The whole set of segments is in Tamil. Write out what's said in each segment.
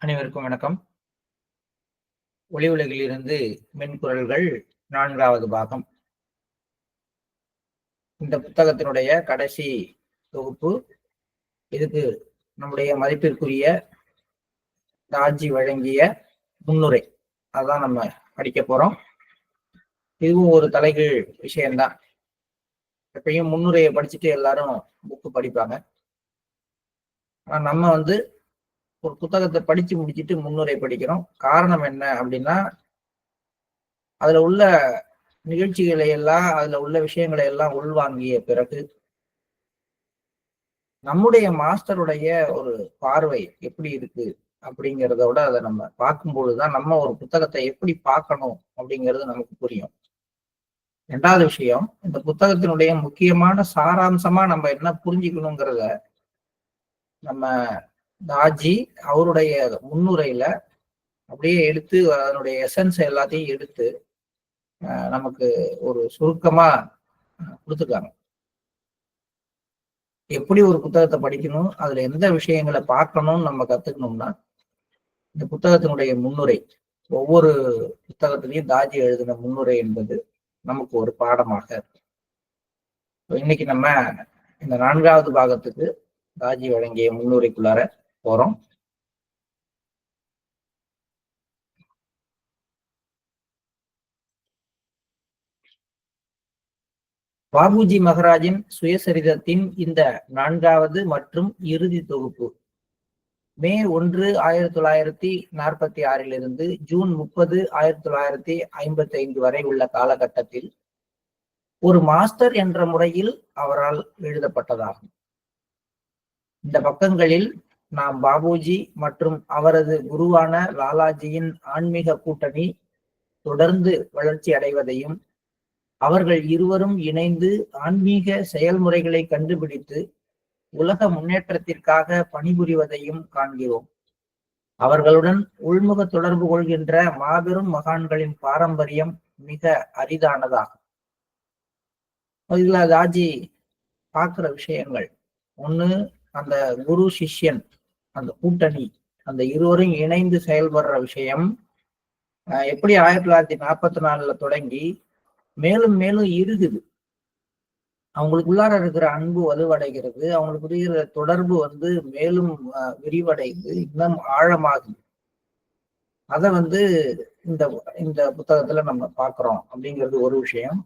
அனைவருக்கும் வணக்கம். ஒளி உலகிலிருந்து மென்குரல்கள் 4வது பாகம். இந்த புத்தகத்தினுடைய கடைசி தொகுப்பு. இதுக்கு நம்முடைய மதிப்பிற்குரிய தாஜி வழங்கிய முன்னுரை அதான் நம்ம படிக்க போறோம். இதுவும் ஒரு தலைகீழ் விஷயம்தான். எப்பயும் முன்னுரையை படிச்சுட்டு எல்லாரும் புக்கு படிப்பாங்க. ஆனா நம்ம ஒரு புத்தகத்தை படிச்சு முடிச்சுட்டு முன்னுரை படிக்கிறோம். காரணம் என்ன அப்படின்னா, அதுல உள்ள நிகழ்ச்சிகளை எல்லாம், அதுல உள்ள விஷயங்களை எல்லாம் உள்வாங்கிய பிறகு நம்முடைய மாஸ்டருடைய ஒரு பார்வை எப்படி இருக்கு அப்படிங்கிறதோட அதை நம்ம பார்க்கும்பொழுதுதான் நம்ம ஒரு புத்தகத்தை எப்படி பார்க்கணும் அப்படிங்கிறது நமக்கு புரியும். 2வது விஷயம், இந்த புத்தகத்தினுடைய முக்கியமான சாராம்சமா நம்ம என்ன புரிஞ்சுக்கணுங்கிறத நம்ம தாஜி அவருடைய முன்னுரையில அப்படியே எடுத்து அதனுடைய எசன்ஸ் எல்லாத்தையும் எடுத்து நமக்கு ஒரு சுருக்கமா கொடுத்துருக்காங்க. எப்படி ஒரு புத்தகத்தை படிக்கணும், அதுல எந்த விஷயங்களை பார்க்கணும்னு நம்ம கத்துக்கணும்னா, இந்த புத்தகத்தினுடைய முன்னுரை, ஒவ்வொரு புத்தகத்திலையும் தாஜி எழுதின முன்னுரை என்பது நமக்கு ஒரு பாடமாக இருக்கும். இன்னைக்கு நம்ம இந்த 4வது பாகத்துக்கு தாஜி வழங்கிய முன்னுரைக்குள்ளார போறோம். பாபுஜி மகராஜின் சுயசரிதத்தின் இந்த 4வது மற்றும் இறுதி தொகுப்பு மே 1, 1946 ஜூன் 30, 1955 வரை உள்ள காலகட்டத்தில் ஒரு மாஸ்டர் என்ற முறையில் அவரால் எழுதப்பட்டதாகும். இந்த பக்கங்களில் நாம் பாபுஜி மற்றும் அவரது குருவான லாலாஜியின் ஆன்மீக கூட்டணி தொடர்ந்து வளர்ச்சி அடைவதையும், அவர்கள் இருவரும் இணைந்து ஆன்மீக செயல்முறைகளை கண்டுபிடித்து உலக முன்னேற்றத்திற்காக பணிபுரிவதையும் காண்கிறோம். அவர்களுடன் உள்முக தொடர்பு கொள்கின்ற மாபெரும் மகான்களின் பாரம்பரியம் மிக அரிதானதாகும். இதுல தாஜி பார்க்கிற விஷயங்கள், ஒண்ணு, அந்த குரு சிஷ்யன் அந்த கூட்டணி, அந்த இருவரும் இணைந்து செயல்படுற விஷயம் எப்படி 1944 தொடங்கி மேலும் மேலும் இறுகுது. அவங்களுக்குள்ளார இருக்கிற அன்பு வலுவடைகிறது, அவங்களுக்கு இருக்கிற தொடர்பு மேலும் விரிவடைந்து இன்னும் ஆழமாகுது. அத இந்த இந்த புத்தகத்துல நம்ம பார்க்கிறோம் அப்படிங்கிறது ஒரு விஷயம்.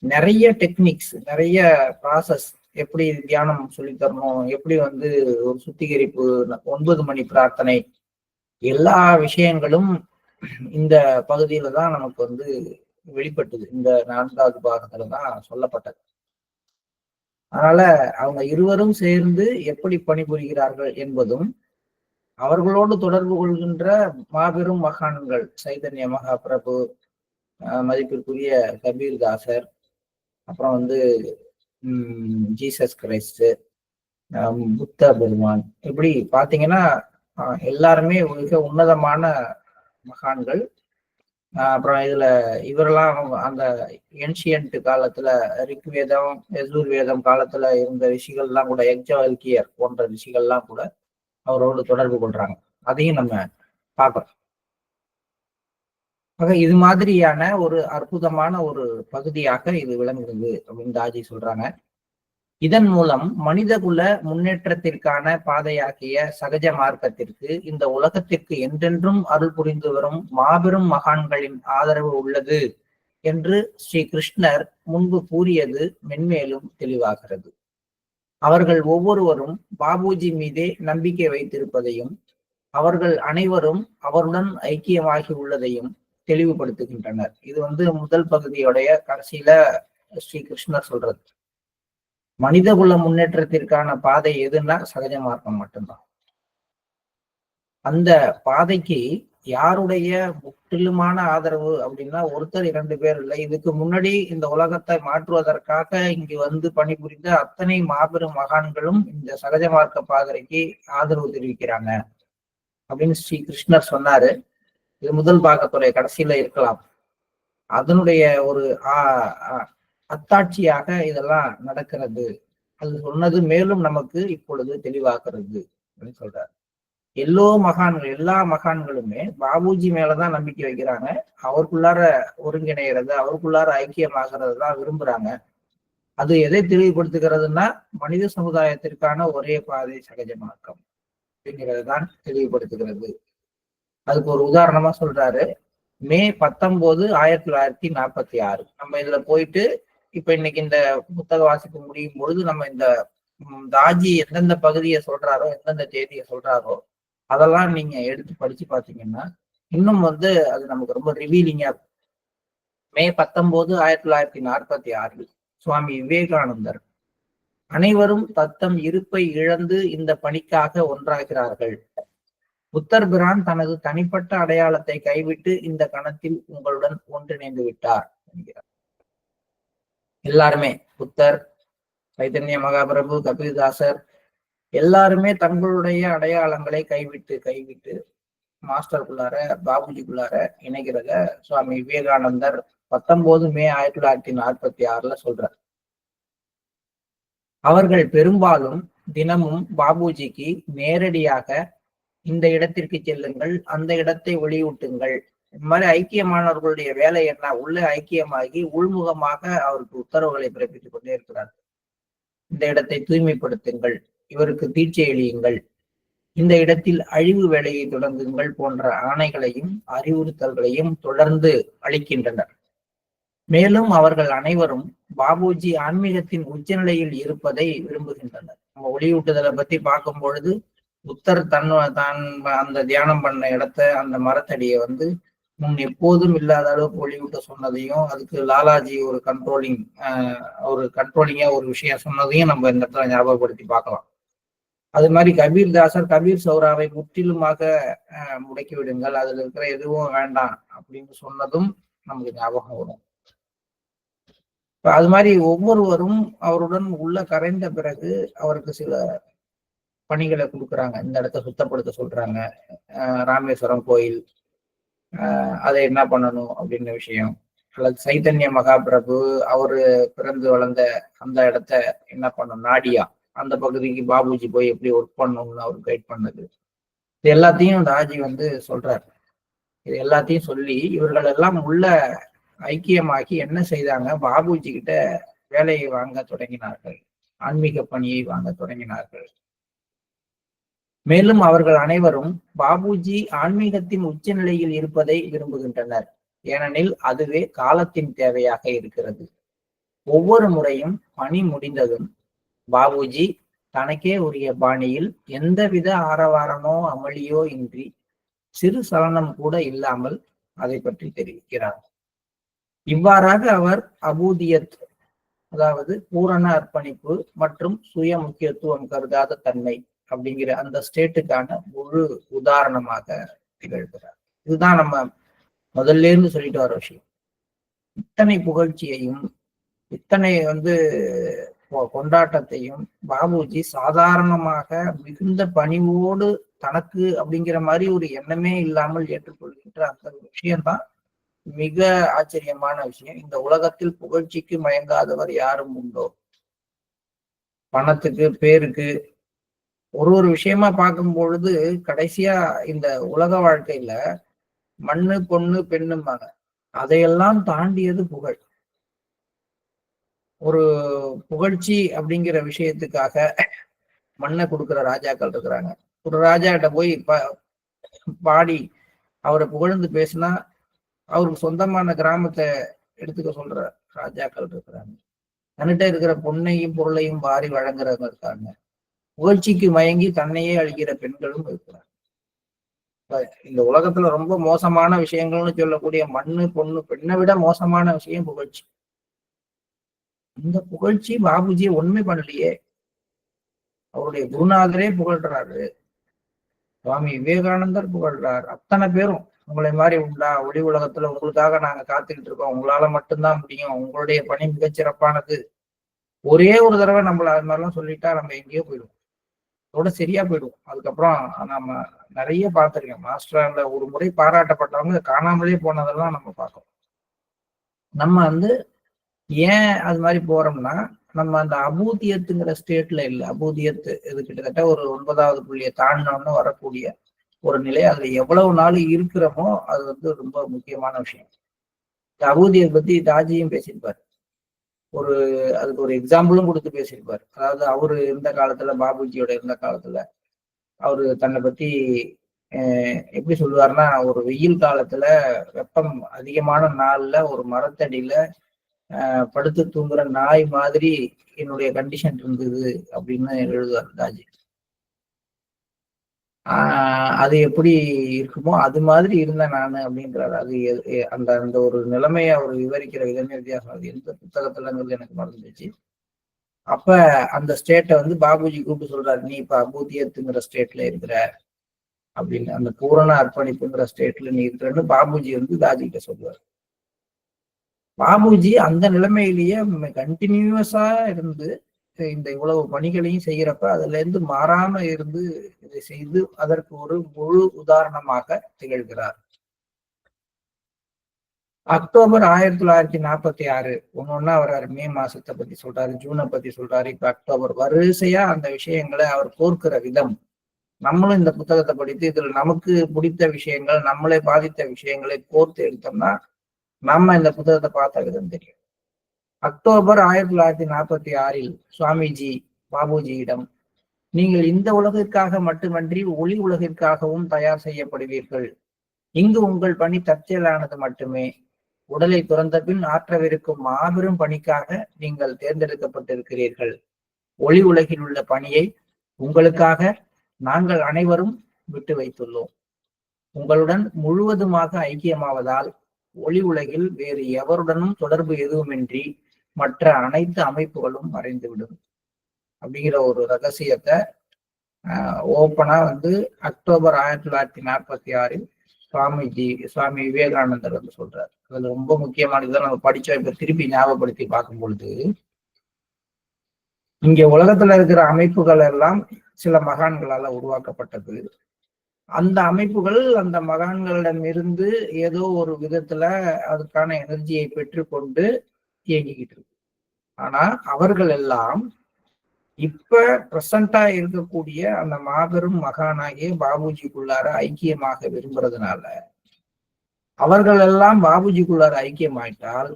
நிறைய டெக்னிக்ஸ், நிறைய ப்ராசஸ், எப்படி தியானம் சொல்லி தரணும், எப்படி ஒரு சுத்திகரிப்பு, 9 மணி பிரார்த்தனை, எல்லா விஷயங்களும் இந்த பகுதியில தான் நமக்கு வெளிப்பட்டது. இந்த 4வது பாகத்துலதான் சொல்லப்பட்டது. அதனால அவங்க இருவரும் சேர்ந்து எப்படி பணிபுரிகிறார்கள் என்பதும், அவர்களோடு தொடர்பு கொள்கின்ற மாபெரும் மகான்கள், சைதன்ய மகாபிரபு, மதிப்பிற்குரிய கபீர் தாசர், அப்புறம் ஜீசஸ் கிரைஸ்ட், புத்த பெருமான், இப்படி பாத்தீங்கன்னா எல்லாருமே மிக உன்னதமான மகான்கள். அப்புறம் இதுல இவரெல்லாம் அந்த ஏன்ஷியன்ட் காலத்துல ரிக்வேதம், யஜுர்வேதம் காலத்துல இருந்த ரிஷிகள்லாம் கூட, யக்ஞவல்கியர் போன்ற ரிஷிகள்லாம் கூட அவரோடு தொடர்பு கொள்றாங்க. அதையும் நம்ம பார்க்கிறோம். ஆக இது மாதிரியான ஒரு அற்புதமான ஒரு பகுதியாக இது விளங்குகிறது அப்படின்னு தாஜி சொல்றாங்க. இதன் மூலம் மனிதகுல முன்னேற்றத்திற்கான பாதையாகிய சகஜ மார்க்கத்திற்கு இந்த உலகத்திற்கு என்றென்றும் அருள் புரிந்து வரும் மாபெரும் மகான்களின் ஆதரவு உள்ளது என்று ஸ்ரீ கிருஷ்ணர் முன்பு கூறியது மென்மேலும் தெளிவாகிறது. அவர்கள் ஒவ்வொருவரும் பாபுஜி மீதே நம்பிக்கை வைத்திருப்பதையும், அவர்கள் அனைவரும் அவருடன் ஐக்கியமாகி உள்ளதையும் தெளிவுபடுத்துகின்றனர். இது முதல் பகுதியுடைய கடைசியில ஸ்ரீ கிருஷ்ணர் சொல்றது. மனிதகுல முன்னேற்றத்திற்கான பாதை எதுன்னா சகஜ மார்க்கம் மட்டும்தான். அந்த பாதைக்கு யாருடைய முற்றிலுமான ஆதரவு அப்படின்னா ஒருத்தர் 2 பேர் இல்லை. இதுக்கு முன்னாடி இந்த உலகத்தை மாற்றுவதற்காக இங்கு பணிபுரிந்த அத்தனை மாபெரும் மகான்களும் இந்த சகஜ மார்க்க பாதைக்கு ஆதரவு தெரிவிக்கிறாங்க அப்படின்னு ஸ்ரீ கிருஷ்ணர் சொன்னாரு. இது முதல் பாகத்துடைய கடைசியில இருக்கலாம். அதனுடைய ஒரு அத்தாட்சியாக இதெல்லாம் நடக்கிறது. அது சொன்னது மேலும் நமக்கு இப்பொழுது தெளிவாகிறது அப்படின்னு சொல்றாரு. எல்லா மகான்களுமே பாபுஜி மேலதான் நம்பிக்கை வைக்கிறாங்க. அவருக்குள்ளார ஒருங்கிணைகிறது, அவருக்குள்ளார ஐக்கியமாகிறது தான் விரும்புறாங்க. அது எதை தெளிவுபடுத்துகிறதுனா, மனித சமுதாயத்திற்கான ஒரே பாதை சகஜ மார்க்கம் அப்படிங்கிறது தான் தெளிவுபடுத்துகிறது. அதுக்கு ஒரு உதாரணமா சொல்றாரு. மே 19, 1946. நம்ம இதுல போயிட்டு இப்ப இன்னைக்கு இந்த புத்தக வாசிப்பு முடியும் பொழுது நம்ம இந்த தாஜி எந்தெந்த பகுதியை சொல்றாரோ, எந்தெந்த தேதியை சொல்றாரோ, அதெல்லாம் நீங்க எடுத்து படிச்சு பாத்தீங்கன்னா இன்னும் அது நமக்கு ரொம்ப ரிவீலிங்கா இருக்கும். மே 19, 1946 சுவாமி விவேகானந்தர், அனைவரும் தத்தம் இருப்பை இழந்து இந்த பணிக்காக ஒன்றாகிறார்கள். புத்தர் பிரான் தனது தனிப்பட்ட அடையாளத்தை கைவிட்டு இந்த கணத்தில் உங்களுடன் ஒன்றிணைந்து விட்டார் என்கிறார். எல்லாருமே புத்தர், சைதன்ய மகாபிரபு, கபீர்தாசர் எல்லாருமே தங்களுடைய அடையாளங்களை கைவிட்டு மாஸ்டருக்குள்ளார, பாபுஜிக்குள்ளார இணைகிறத சுவாமி விவேகானந்தர் 19 மே 1946 சொல்றார். அவர்கள் பெரும்பாலும் தினமும் பாபுஜிக்கு நேரடியாக இந்த இடத்திற்கு செல்லுங்கள், அந்த இடத்தை ஒளியூட்டுங்கள், இந்த மாதிரி ஐக்கியமானவர்களுடைய வேலை என்ன, உள்ள ஐக்கியமாகி உள்முகமாக அவருக்கு உத்தரவுகளை பிறப்பித்துக் கொண்டே இருக்கிறார். இந்த இடத்தை தூய்மைப்படுத்துங்கள், இவருக்கு தீட்சை அளியுங்கள், இந்த இடத்தில் அழிவு வேலையை தொடங்குங்கள் போன்ற ஆணைகளையும் அறிவுறுத்தல்களையும் தொடர்ந்து அளிக்கின்றனர். மேலும் அவர்கள் அனைவரும் பாபுஜி ஆன்மீகத்தின் உச்சநிலையில் இருப்பதை விரும்புகின்றனர். நம்ம ஒளியூட்டுதலை பத்தி பார்க்கும் பொழுது புத்தர் தான் அந்த தியானம் பண்ண இடத்த, அந்த மரத்தடியை முன் எப்போதும் இல்லாத அளவுக்கு ஒளியூட்ட சொன்னதையும், அதுக்கு லாலாஜி ஒரு கண்ட்ரோலிங்கா ஒரு விஷயம் சொன்னதையும் நம்ம இந்த இடத்துல ஞாபகப்படுத்தி பார்க்கலாம். அது மாதிரி கபீர்தாசர் கபீர் சௌராவை முற்றிலுமாக முடக்கி விடுங்கள், அதுல இருக்கிற எதுவும் வேண்டாம் அப்படின்னு சொன்னதும் நமக்கு ஞாபகம் வரும். அது மாதிரி ஒவ்வொருவரும் அவருடன் உள்ள கரைந்த பிறகு அவருக்கு சில பணிகளை கொடுக்குறாங்க. இந்த இடத்த சுத்தப்படுத்த சொல்றாங்க. ராமேஸ்வரம் கோயில் அதை என்ன பண்ணணும் அப்படின்ற விஷயம், அல்லது சைதன்ய மகாபிரபு அவரு பிறந்து வளர்ந்த அந்த இடத்த என்ன பண்ணணும், நாடியா அந்த பகுதிக்கு பாபுஜி போய் எப்படி ஒர்க் பண்ணணும்னு அவர் கைட் பண்ணது, இது எல்லாத்தையும் தாஜி சொல்றாரு. இது எல்லாத்தையும் சொல்லி இவர்கள் எல்லாம் உள்ள ஐக்கியமாக்கி என்ன செய்தாங்க, பாபுஜி கிட்ட வேலையை வாங்க தொடங்கினார்கள், ஆன்மீக பணியை வாங்க தொடங்கினார்கள். மேலும் அவர்கள் அனைவரும் பாபுஜி ஆன்மீகத்தின் உச்சநிலையில் இருப்பதை விரும்புகின்றனர். ஏனெனில் அதுவே காலத்தின் தேவையாக இருக்கிறது. ஒவ்வொரு முறையும் பணி முடிந்ததும் பாபுஜி தனக்கே உரிய பாணியில் எந்தவித ஆரவாரமோ அமளியோ இன்றி சிறு சலனம் கூட இல்லாமல் அதை பற்றி தெரிவிக்கிறார். இவ்வாறாக அவர் அபூதியத், அதாவது பூரண அர்ப்பணிப்பு மற்றும் சுய முக்கியத்துவம் கருதாத தன்மை அப்படிங்கிற அந்த ஸ்டேட்டுக்கான முழு உதாரணமாக திகழ்கிறார். இதுதான் நம்ம முதல்ல இருந்து சொல்லிட்டு வர விஷயம். இத்தனை புகழ்ச்சியையும் இத்தனை கொண்டாட்டத்தையும் பாபுஜி சாதாரணமாக மிகுந்த பணிவோடு தனக்கு அப்படிங்கிற மாதிரி ஒரு எண்ணமே இல்லாமல் ஏற்றுக்கொள்கின்ற அந்த விஷயம்தான் மிக ஆச்சரியமான விஷயம். இந்த உலகத்தில் புகழ்ச்சிக்கு மயங்காதவர் யாரும் உண்டோ? பணத்துக்கு, பேருக்கு, ஒரு விஷயமா பார்க்கும் பொழுது கடைசியா இந்த உலக வாழ்க்கையில மண்ணு பொண்ணு பெண்ணுமாங்க, அதையெல்லாம் தாண்டியது புகழ். ஒரு புகழ்ச்சி அப்படிங்கிற விஷயத்துக்காக மண்ணை கொடுக்குற ராஜாக்கள் இருக்கிறாங்க. ஒரு ராஜா கிட்ட போய் பாடி அவரை புகழ்ந்து பேசினா அவருக்கு சொந்தமான கிராமத்தை எடுத்துக்க சொல்ற ராஜாக்கள் இருக்கிறாங்க. தன்னிட்ட இருக்கிற பொண்ணையும் பொருளையும் வாரி வழங்குறவங்க இருக்காங்க. புகழ்ச்சிக்கு மயங்கி தன்னையே அழிக்கிற பெண்களும் இருக்கிறாங்க. இந்த உலகத்துல ரொம்ப மோசமான விஷயங்கள்னு சொல்லக்கூடிய மண்ணு பொண்ணு பெண்ணை விட மோசமான விஷயம் புகழ்ச்சி. இந்த புகழ்ச்சி பாபுஜியை ஒண்ணுமே பண்ணலையே. அவருடைய குருநாதரே புகழ்றாரு, சுவாமி விவேகானந்தர் புகழ்றார், அத்தனை பேரும் உங்களை மாதிரி உண்டா, ஒளி உலகத்துல உங்களுக்காக நாங்க காத்துக்கிட்டு இருக்கோம், உங்களால மட்டும்தான் முடியும், உங்களுடைய பணி மிகச்சிறப்பானது. ஒரே ஒரு தடவை நம்மள அது மாதிரிலாம் சொல்லிட்டா நம்ம எங்கேயோ போயிடுவோம், அதோட சரியா போயிடுவோம். அதுக்கப்புறம் நம்ம நிறைய பார்த்திருக்கோம். மாஸ்டர்ல ஒரு முறை பாராட்டப்பட்டவங்க காணாமலே போனதெல்லாம் நம்ம பார்க்கணும். நம்ம ஏன் அது மாதிரி போறோம்னா, நம்ம அந்த அபூதியத்துங்கிற ஸ்டேட்ல இல்லை. அபூதியத்து இது கிட்டத்தட்ட ஒரு 9வது புள்ளியை தாண்டினோன்னு வரக்கூடிய ஒரு நிலை. அதுல எவ்வளவு நாள் இருக்கிறோமோ அது வந்து ரொம்ப முக்கியமான விஷயம். தகுதியை பத்தி தாஜியும் பேசியிருப்பார். ஒரு அதுக்கு ஒரு எக்ஸாம்பிளும் கொடுத்து பேசியிருப்பார். அதாவது அவரு இருந்த காலத்துல, பாபுஜியோட இருந்த காலத்துல அவரு தன்னை பத்தி எப்படி சொல்லுவாருன்னா, ஒரு வெயில் காலத்துல வெப்பம் அதிகமான நாள்ல ஒரு மரத்தடியில படுத்து தூங்குற நாய் மாதிரி என்னுடைய கண்டிஷன் இருந்தது அப்படின்னு எழுதுவார் தாஜி. அது எப்படி இருக்குமோ அது மாதிரி இருந்தேன் நானு அப்படின்றாரு. அது அந்த அந்த ஒரு நிலைமையை அவர் விவரிக்கிற விதமே வித்தியாசம். அது எந்த புத்தகத்துலங்கிறது எனக்கு மறந்துச்சு. அப்ப அந்த ஸ்டேட்டை வந்து பாபுஜி கூப்பிட்டு சொல்றாரு, நீ இப்ப அபூதியத்துங்கிற ஸ்டேட்ல இருக்கிற அப்படின்னு, அந்த பூரண அர்ப்பணிப்புங்கிற ஸ்டேட்ல நீ இருக்கிறன்னு பாபுஜி வந்து தாஜி கிட்ட சொல்லுவார். பாபுஜி அந்த நிலைமையிலேயே கண்டினியூஸா இருந்து இந்த இவ்வளவு பணிகளையும் செய்யறப்ப அதுல இருந்து மாறாம இருந்து இதை செய்து அதற்கு ஒரு முழு உதாரணமாக திகழ்கிறார். அக்டோபர் 1946 ஒன்னொன்னா வர்றாரு. மே மாசத்தை பத்தி சொல்றாரு, ஜூனை பத்தி சொல்றாரு, இப்ப அக்டோபர். வரிசையா அந்த விஷயங்களை அவர் கோர்க்கிற விதம், நம்மளும் இந்த புத்தகத்தை படித்து இதுல நமக்கு பிடித்த விஷயங்கள், நம்மளை பாதித்த விஷயங்களை கோர்த்து எடுத்தோம்னா நம்ம இந்த புத்தகத்தை பார்த்த விதம் தெரியும். அக்டோபர் 1946 சுவாமிஜி பாபுஜியிடம், நீங்கள் இந்த உலகிற்காக மட்டுமன்றி ஒளி உலகிற்காகவும் தயார் செய்யப்படுவீர்கள். இங்கு உங்கள் பணி தற்செயலானது மட்டுமே. உடலை துறந்த பின் ஆற்றவிருக்கும் மாபெரும் பணிக்காக நீங்கள் தேர்ந்தெடுக்கப்பட்டிருக்கிறீர்கள். ஒளி உலகில் உள்ள பணியை உங்களுக்காக நாங்கள் அனைவரும் விட்டு வைத்துள்ளோம். உங்களுடன் முழுவதுமாக ஐக்கியமாவதால் ஒளி உலகில் வேறு எவருடனும் தொடர்பு எதுவுமின்றி மற்ற அனைத்து அமைப்புகளும் மறைந்துவிடும் அப்படிங்கிற ஒரு ரகசியத்தை ஓப்பனா வந்து அக்டோபர் 1946 சுவாமி விவேகானந்தர் வந்து சொல்றாரு. அதுல ரொம்ப முக்கியமானதுதான் நம்ம படிச்சோம். இப்ப திருப்பி ஞாபகப்படுத்தி பார்க்கும் பொழுது, இங்க உலகத்துல இருக்கிற அமைப்புகள் எல்லாம் சில மகான்களால உருவாக்கப்பட்டது. அந்த அமைப்புகள் அந்த மகான்களிடம் இருந்து ஏதோ ஒரு விதத்துல அதுக்கான எனர்ஜியை பெற்றுக்கொண்டு இயங்கிக்கிட்டு இருக்கு. ஆனா அவர்கள் எல்லாம் இப்ப பிரசண்டா இருக்கக்கூடிய அந்த மாபெரும் மகானாகிய பாபுஜிக்குள்ளார ஐக்கியமாக விரும்புறதுனால, அவர்கள் எல்லாம் பாபுஜிக்குள்ளார ஐக்கியமாயிட்டால்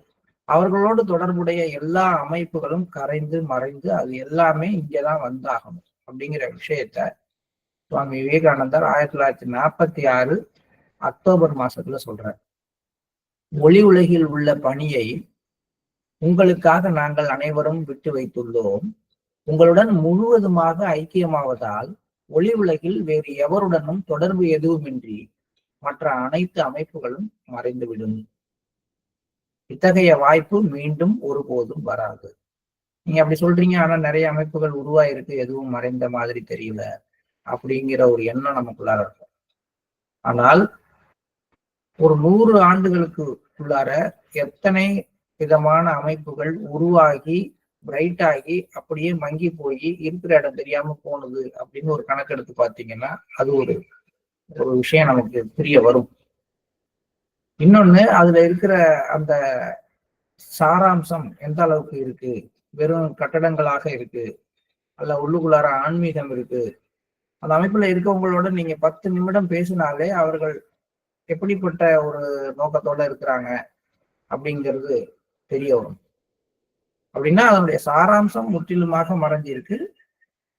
அவர்களோடு தொடர்புடைய எல்லா அமைப்புகளும் கரைந்து மறைந்து அது எல்லாமே இங்கதான் வந்தாகணும் அப்படிங்கிற விஷயத்த சுவாமி விவேகானந்தர் 1946 அக்டோபர் மாசத்துல சொல்றார். ஒளி உலகில் உள்ள பணியை உங்களுக்காக நாங்கள் அனைவரும் விட்டு வைத்துள்ளோம். உங்களுடன் முழுவதுமாக ஐக்கியமாவதால் ஒளி உலகில் வேறு எவருடனும் தொடர்பு எதுவுமின்றி மற்ற அனைத்து அமைப்புகளும் மறைந்துவிடும். இத்தகைய வாய்ப்பு மீண்டும் ஒருபோதும் வராது. நீங்க அப்படி சொல்றீங்க, ஆனா நிறைய அமைப்புகள் உருவாயிருக்கு, எதுவும் மறைந்த மாதிரி தெரியல அப்படிங்கிற ஒரு எண்ணம் நமக்குள்ளார இருக்கும். ஆனால் ஒரு 100 ஆண்டுகளுக்கு உள்ளார எத்தனை விதமான அமைப்புகள் உருவாகி பிரைட் ஆகி அப்படியே மங்கி போய் இருக்கிற இடம் தெரியாம போனது அப்படின்னு ஒரு கணக்கெடுத்து பார்த்தீங்கன்னா அது ஒரு ஒரு விஷயம் நமக்கு தெரிய வரும். இன்னொன்னு, அதுல இருக்கிற அந்த சாராம்சம் எந்த அளவுக்கு இருக்கு, வெறும் கட்டடங்களாக இருக்கு அல்ல உள்ளுக்குள்ளார ஆன்மீகம் இருக்கு. அந்த அமைப்புல இருக்கவங்களோட நீங்க 10 நிமிடம் பேசினாலே அவர்கள் எப்படிப்பட்ட ஒரு நோக்கத்தோட இருக்கிறாங்க அப்படிங்கிறது தெரிய வரும். அப்படின்னா அதனுடைய சாராம்சம் முற்றிலுமாக மறைஞ்சிருக்கு.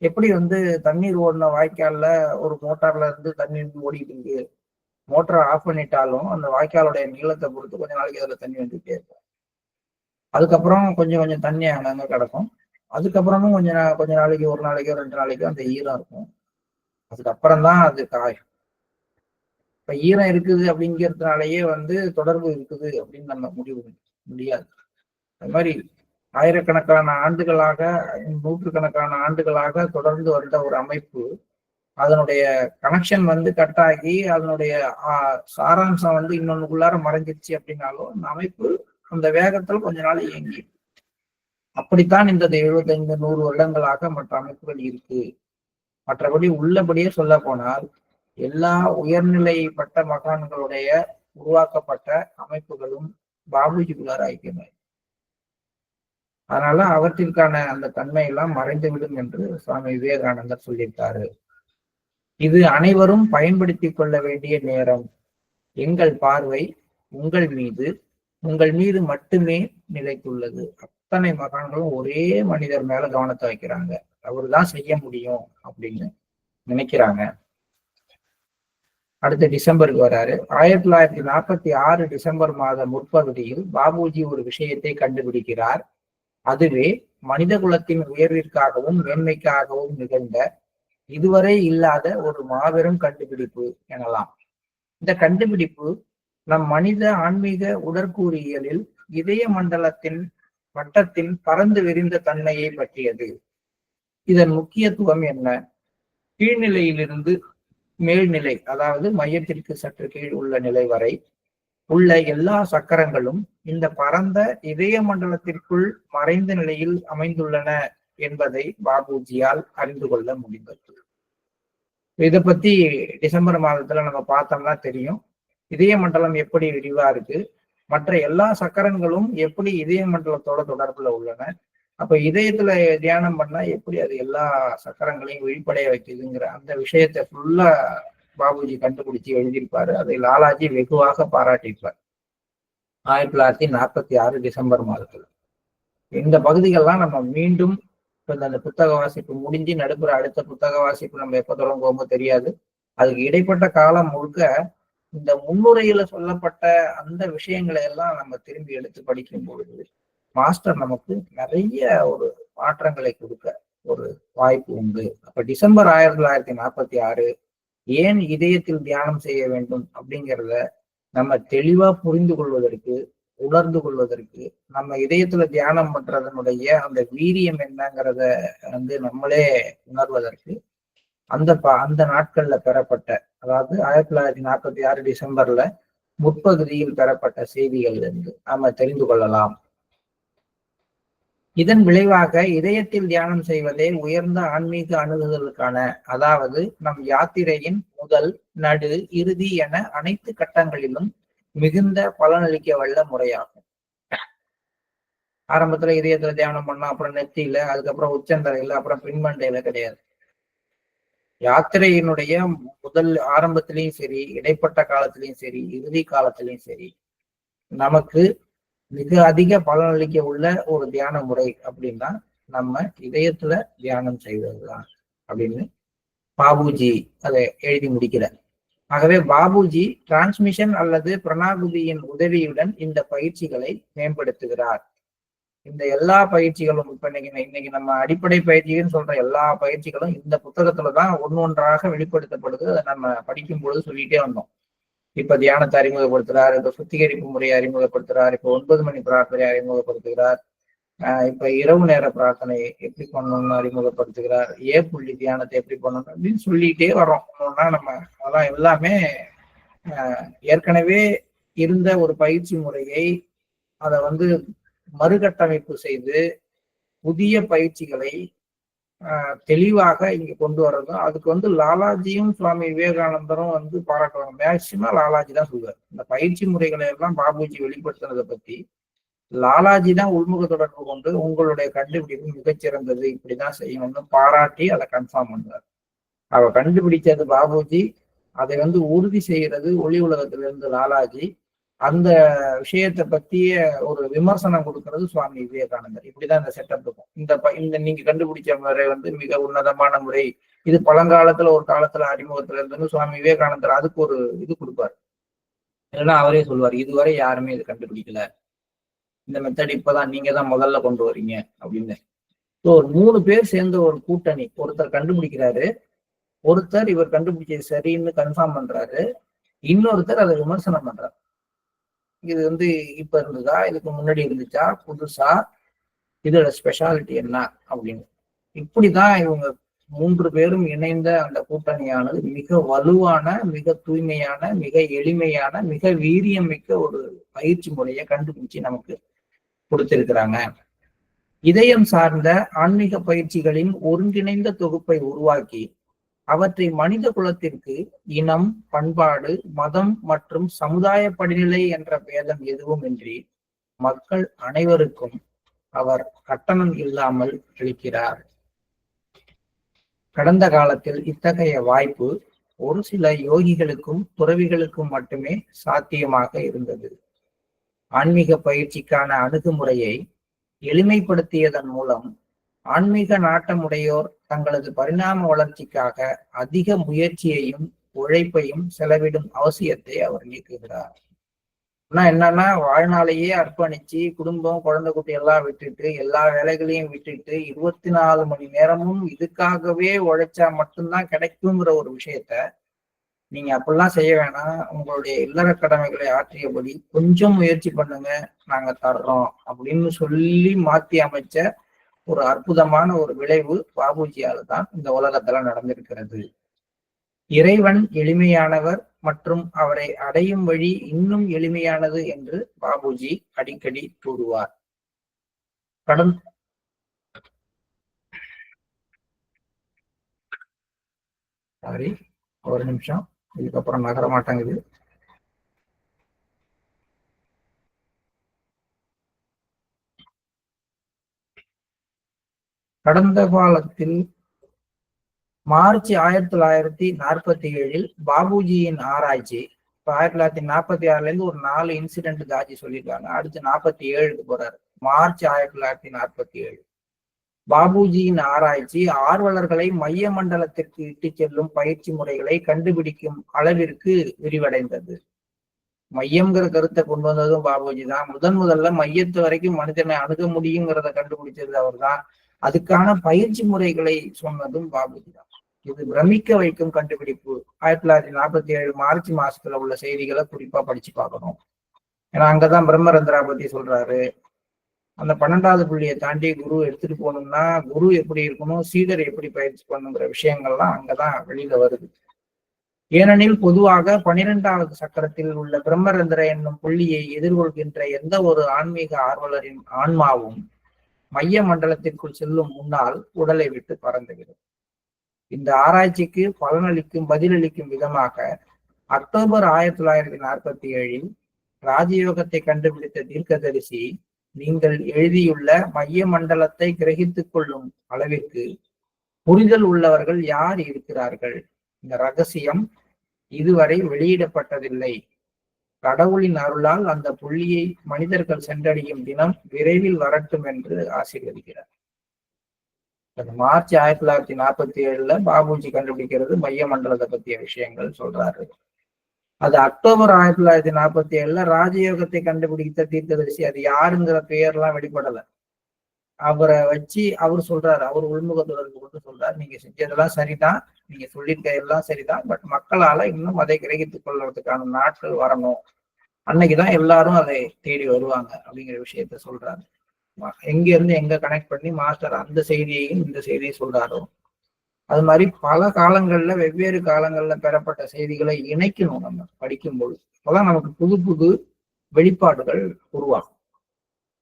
எப்படி வந்து தண்ணீர் ஓடின வாய்க்கால்ல ஒரு மோட்டார்ல இருந்து தண்ணீர் ஓடிட்டு இருக்கு, மோட்டரை ஆஃப் பண்ணிட்டாலும் அந்த வாய்க்காலுடைய நீளத்தை பொறுத்து கொஞ்ச நாளைக்கு அதுல தண்ணி வந்துட்டே இருக்கும். அதுக்கப்புறம் கொஞ்சம் கொஞ்சம் தண்ணி அங்கங்க கிடக்கும். அதுக்கப்புறமும் கொஞ்ச நாளைக்கு, ஒரு நாளைக்கோ 2 நாளைக்கோ அந்த ஈரம் இருக்கும். அதுக்கப்புறம் தான் அது காயும். இப்ப ஈரம் இருக்குது அப்படிங்கிறதுனாலயே வந்து தொடர்பு இருக்குது அப்படின்னு நம்ம முடிவு முடியாது. அது மாதிரி ஆயிரக்கணக்கான ஆண்டுகளாக, நூற்றுக்கணக்கான ஆண்டுகளாக தொடர்ந்து வந்த ஒரு அமைப்பு அதனுடைய கனெக்ஷன் வந்து கட் ஆகி அதனுடைய சாராம்சம் வந்து இன்னொன்னுக்குள்ளார மறைஞ்சிருச்சு அப்படின்னாலும் அந்த அமைப்பு அந்த வேகத்துல கொஞ்ச நாள் இயங்கி. அப்படித்தான் இந்த 75-100 வருடங்களாக மற்ற அமைப்புகள் இருக்கு. மற்றபடி உள்ளபடியே சொல்ல போனால் எல்லா உயர்நிலைப்பட்ட மகான்களுடைய உருவாக்கப்பட்ட அமைப்புகளும் பாபுஜிக்குள்ளார ஐக்கியமாய், அதனால அவற்றிற்கான அந்த தன்மை எல்லாம் மறைந்துவிடும் என்று சுவாமி விவேகானந்தர் சொல்லியிருக்காரு. இது அனைவரும் பயன்படுத்திக் கொள்ள வேண்டிய நேரம். எங்கள் பார்வை உங்கள் மீது மட்டுமே நிலைத்துள்ளது. அத்தனை மகான்களும் ஒரே மனிதர் மேல கவனத்தை வைக்கிறாங்க. அவர்தான் செய்ய முடியும் அப்படின்னு நினைக்கிறாங்க. அடுத்த டிசம்பருக்கு வராரு. 1946 டிசம்பர் மாத முற்பகுதியில் பாபுஜி ஒரு விஷயத்தை கண்டுபிடிக்கிறார். அதுவே மனித குலத்தின் உயர்விற்காகவும் மேன்மைக்காகவும் நிகழ்ந்த இதுவரை இல்லாத ஒரு மாபெரும் கண்டுபிடிப்பு எனலாம். இந்த கண்டுபிடிப்பு நம் மனித ஆன்மீக உடற்கூறியலில் இதய மண்டலத்தின் வட்டத்தின் பறந்து விரிந்த தன்மையை பற்றியது. இதன் முக்கியத்துவம் என்ன? கீழ்நிலையிலிருந்து மேல்நிலை, அதாவது மையத்திற்கு சற்று கீழ் உள்ள நிலை வரை உள்ள எல்லா சக்கரங்களும் இந்த பரந்த இதய மண்டலத்திற்குள் மறைந்த நிலையில் அமைந்துள்ளன என்பதை பாபுஜியால் அறிந்து கொள்ள முடிந்தது. இதை பத்தி டிசம்பர் மாதத்துல நம்ம பார்த்தோம்னா தெரியும். இதய மண்டலம் எப்படி விரிவா இருக்கு, மற்ற எல்லா சக்கரங்களும் எப்படி இதய மண்டலத்தோட தொடர்புல உள்ளன, அப்ப இதயத்துல தியானம் பண்ணா எப்படி அது எல்லா சக்கரங்களையும் விழிப்படைய வைக்குதுங்கிற அந்த விஷயத்தை ஃபுல்லா பாபுஜி கண்டுபிடிச்சு எழுதியிருப்பாரு. அதை லாலாஜி வெகுவாக பாராட்டியிருப்பார் 1946 டிசம்பர் மாதத்துல. இந்த பகுதிகள்லாம் நம்ம மீண்டும் அந்த புத்தக வாசிப்பு முடிஞ்சு நடுப்புற அடுத்த புத்தக வாசிப்பு நம்ம எப்ப தொடங்குவோமோ தெரியாது. அதுக்கு இடைப்பட்ட காலம் முழுக்க இந்த முன்னுரையில சொல்லப்பட்ட அந்த விஷயங்களை எல்லாம் நம்ம திரும்பி எடுத்து படிக்கும் பொழுது மாஸ்டர் நமக்கு நிறைய ஒரு மாற்றங்களை கொடுக்க ஒரு வாய்ப்பு உண்டு. அப்ப டிசம்பர் 1946 ஏன் இதயத்தில் தியானம் செய்ய வேண்டும் அப்படிங்கிறத நம்ம தெளிவா புரிந்து கொள்வதற்கு, உணர்ந்து கொள்வதற்கு, நம்ம இதயத்துல தியானம் பண்றதனுடைய அந்த வீரியம் என்னங்கிறத நம்மளே உணர்வதற்கு அந்த நாட்கள்ல பெறப்பட்ட, அதாவது 1946 டிசம்பர்ல முற்பகுதியில் பெறப்பட்ட செய்திகள்ல இருந்து நம்ம தெரிந்து கொள்ளலாம். இதன் விளைவாக இதயத்தில் தியானம் செய்வதே உயர்ந்த ஆன்மீக அணுகுதலுக்கான, அதாவது நம் யாத்திரையின் முதல், நடு, இறுதி என அனைத்து கட்டங்களிலும் மிகுந்த பலனளிக்க வல்ல முறையாகும். ஆரம்பத்துல இதயத்துல தியானம் பண்ணா, அப்புறம் நெத்தியில, அதுக்கப்புறம் உச்சந்தலையில, அப்புறம் பின்மண்டையில கிடையாது. யாத்திரையினுடைய முதல் ஆரம்பத்திலையும் சரி, இடைப்பட்ட காலத்திலையும் சரி, இறுதி காலத்திலையும் சரி, நமக்கு மிக அதிக பலனளிக்க உள்ள ஒரு தியான முறை அப்படின்னா நம்ம இதயத்துல தியானம் செய்வதுதான் அப்படின்னு பாபுஜி அதை எழுதி முடிக்கிறார். ஆகவே பாபுஜி டிரான்ஸ்மிஷன் அல்லது பிரணாகுதியின் உதவியுடன் இந்த பயிற்சிகளை மேம்படுத்துகிறார். இந்த எல்லா பயிற்சிகளும் இப்ப இன்னைக்கு நம்ம அடிப்படை பயிற்சின்னு சொல்ற எல்லா பயிற்சிகளும் இந்த புத்தகத்துலதான் ஒன்னொன்றாக வெளிப்படுத்தப்படுது. அதை நம்ம படிக்கும் பொழுது சொல்லிட்டே வந்தோம். இப்ப தியானத்தை அறிமுகப்படுத்துறார், இப்ப சுத்திகரிப்பு முறையை அறிமுகப்படுத்துறார், இப்ப 9 மணி பிரார்த்தனை அறிமுகப்படுத்துகிறார், இப்ப இரவு நேர பிரார்த்தனை எப்படி பண்ணணும்னு அறிமுகப்படுத்துகிறார், புள்ளி தியானத்தை எப்படி பண்ணணும் அப்படின்னு சொல்லிட்டே வரோம். நம்ம அதெல்லாம் எல்லாமே ஏற்கனவே இருந்த ஒரு பயிற்சி முறையை அதை மறுகட்டமைப்பு செய்து புதிய பயிற்சிகளை தெளிவாக இங்க கொண்டு வர்றதும், அதுக்கு லாலாஜியும் சுவாமி விவேகானந்தரும் பாராட்டுவாங்க. மேக்சிமம் லாலாஜி தான் சொல்லுவார். இந்த பயிற்சி முறைகளை எல்லாம் பாபுஜி வெளிப்படுத்தினதை பத்தி லாலாஜி தான் உள்முக தொடர்பு கொண்டு உங்களுடைய கண்டுபிடிப்பு மிகச்சிறந்தது, இப்படிதான் செய்யணும்னு பாராட்டி அதை கன்ஃபார்ம் பண்ணுவார். அவ கண்டுபிடிச்சது பாபுஜி, அதை உறுதி செய்யறது ஒளி உலகத்திலிருந்து லாலாஜி, அந்த விஷயத்தை பத்திய ஒரு விமர்சனம் கொடுக்கறது சுவாமி விவேகானந்தர். இப்படிதான் இந்த செட்டப் இருக்கும். இந்த நீங்க கண்டுபிடிச்ச முறை மிக உன்னதமான முறை, இது பழங்காலத்துல ஒரு காலத்துல அறிமுகத்துல இருந்துன்னு சுவாமி விவேகானந்தர் அதுக்கு ஒரு இது கொடுப்பாரு. இல்லைன்னா அவரே சொல்லுவார், இதுவரை யாருமே இது கண்டுபிடிக்கல, இந்த மெத்தட் இப்பதான் நீங்க தான் முதல்ல கொண்டு வரீங்க அப்படின்னு. ஒரு 3 பேர் சேர்ந்த ஒரு கூட்டணி, ஒருத்தர் கண்டுபிடிக்கிறாரு, ஒருத்தர் இவர் கண்டுபிடிச்சது சரின்னு கன்ஃபார்ம் பண்றாரு, இன்னொருத்தர் அதை விமர்சனம் பண்றாரு. இது இப்ப இருந்ததா, இதுக்கு முன்னாடி இருந்துச்சா, புதுசா, இதோட ஸ்பெஷாலிட்டி என்ன அப்படின்னு. இப்படிதான் இவங்க 3 பேரும் இணைந்த அந்த கூட்டணியானது மிக வலுவான, மிக தூய்மையான, மிக எளிமையான, மிக வீரியம் மிக்க ஒரு பயிற்சி முறையை கண்டுபிடிச்சு நமக்கு கொடுத்திருக்கிறாங்க. இதயம் சார்ந்த ஆன்மீக பயிற்சிகளின் ஒருங்கிணைந்த தொகுப்பை உருவாக்கி அவற்றை மனித குலத்திற்கு இனம், பண்பாடு, மதம் மற்றும் சமுதாய படிநிலை என்ற பேதம் எதுவும் இன்றி மக்கள் அனைவருக்கும் அவர் கட்டணம் இல்லாமல் அளிக்கிறார். கடந்த காலத்தில் இத்தகைய வாய்ப்பு ஒரு சில யோகிகளுக்கும் துறவிகளுக்கும் மட்டுமே சாத்தியமாக இருந்தது. ஆன்மீக பயிற்சிக்கான அணுகுமுறையை எளிமைப்படுத்தியதன் மூலம் ஆன்மீக நாட்டமுடையோர் தங்களது பரிணாம வளர்ச்சிக்காக அதிக முயற்சியையும் உழைப்பையும் செலவிடும் அவசியத்தை அவர் நீக்குகிறார். ஆனா என்னன்னா, வாழ்நாளையே அர்ப்பணிச்சு குடும்பம் குழந்தை குட்டி எல்லாம் விட்டுட்டு எல்லா வேலைகளையும் விட்டுட்டு 24 மணி நேரமும் இதுக்காகவே உழைச்சா மட்டும்தான் கிடைக்குங்கிற ஒரு விஷயத்த நீங்க அப்படிலாம் செய்ய வேணாம். உங்களுடைய இல்லற கடமைகளை ஆற்றியபடி கொஞ்சம் முயற்சி பண்ணுங்க, நாங்க தர்றோம் அப்படின்னு சொல்லி மாத்தி அமைச்ச ஒரு அற்புதமான ஒரு விளைவு பாபுஜியால தான் இந்த உலகத்துல நடந்திருக்கிறது. இறைவன் எளிமையானவர் மற்றும் அவரை அடையும் வழி இன்னும் எளிமையானது என்று பாபுஜி அடிக்கடி கூறுவார். கடந்த சாரி ஒரு நிமிஷம், இதுக்கப்புறம் நகர மாட்டாங்குது. கடந்த காலத்தில் மார்ச் 1947 பாபுஜியின் ஆராய்ச்சி, இப்ப 1946 இருந்து ஒரு 4 இன்சிடென்ட் காஜி சொல்லியிருக்காங்க. அடுத்து 47க்கு போறாரு. மார்ச் 1947 பாபுஜியின் ஆராய்ச்சி ஆர்வலர்களை மைய மண்டலத்திற்கு இட்டு செல்லும் பயிற்சி முறைகளை கண்டுபிடிக்கும் அளவிற்கு விரிவடைந்தது. மையம்ங்கிற கருத்தை கொண்டு வந்ததும் பாபுஜி தான். முதல்ல மையத்து வரைக்கும் மனிதனை அணுக முடியுங்கிறத கண்டுபிடிச்சது அவர் தான். அதுக்கான பயிற்சி முறைகளை சொன்னதும் பாபுஜி தான். இது பிரமிக்க வைக்கும் கண்டுபிடிப்பு. 1947 மார்ச் மாசத்துல உள்ள செய்திகளை குறிப்பா படிச்சு பார்க்கணும். ஏன்னா அங்கதான் பிரம்மரந்திரா பத்தி சொல்றாரு. அந்த 12வது புள்ளியை தாண்டி குரு எடுத்துட்டு போகணும்னா குரு எப்படி இருக்கணும், சீடர் எப்படி பயிற்சி பண்ணுங்கிற விஷயங்கள்லாம் அங்கதான் வெளியில வருது. ஏனெனில் பொதுவாக 12வது சக்கரத்தில் உள்ள பிரம்மரந்திர என்னும் புள்ளியை எதிர்கொள்கின்ற எந்த ஒரு ஆன்மீக ஆர்வலரின் ஆன்மாவும் மைய மண்டலத்திற்குள் செல்லும் முன்னால் உடலை விட்டு பறந்துவிடும். இந்த ஆராய்ச்சிக்கு பதிலளிக்கும் விதமாக அக்டோபர் 1947 ராஜயோகத்தை கண்டுபிடித்த தீர்க்கதரிசி நீங்கள் எழுதியுள்ள மைய மண்டலத்தை கிரகித்துக் கொள்ளும் அளவிற்கு புரிதல் உள்ளவர்கள் யார் இருக்கிறார்கள்? இந்த ரகசியம் இதுவரை வெளியிடப்பட்டதில்லை. கடவுளின் அருளால் அந்த புள்ளியை மனிதர்கள் சென்றடையும் தினம் விரைவில் வரட்டும் என்று ஆசீர்வதிக்கிறார். மார்ச் 1947 பாபுஜி கண்டுபிடிக்கிறது மைய மண்டலத்தை பற்றிய விஷயங்கள் சொல்றாரு. அது அக்டோபர் 1947 ராஜயோகத்தை கண்டுபிடித்த தீர்க்கதரிசி, அது யாருங்கிற பெயர்லாம் வெளிப்படல. அவரை வச்சு அவர் சொல்றாரு, அவர் உள்முக தொடர்பு கொண்டு சொல்றாரு, நீங்க செஞ்சதெல்லாம் சரிதான், நீங்க சொல்லியிருக்க எல்லாம் சரிதான், பட் மக்களால இன்னும் அதை கிரகித்துக் கொள்வதற்கான நாட்கள் வரணும், அன்னைக்குதான் எல்லாரும் அதை தேடி வருவாங்க அப்படிங்கிற விஷயத்த சொல்றாரு. எங்க இருந்து எங்க கனெக்ட் பண்ணி மாஸ்டர் அந்த செய்தியையும் இந்த செய்தியை சொல்றாரோ அது மாதிரி பல காலங்கள்ல வெவ்வேறு காலங்கள்ல பெறப்பட்ட செய்திகளை இணைக்கணும் நம்ம படிக்கும்போது. அப்பதான் நமக்கு புது புது வெளிப்பாடுகள் உருவாகும்.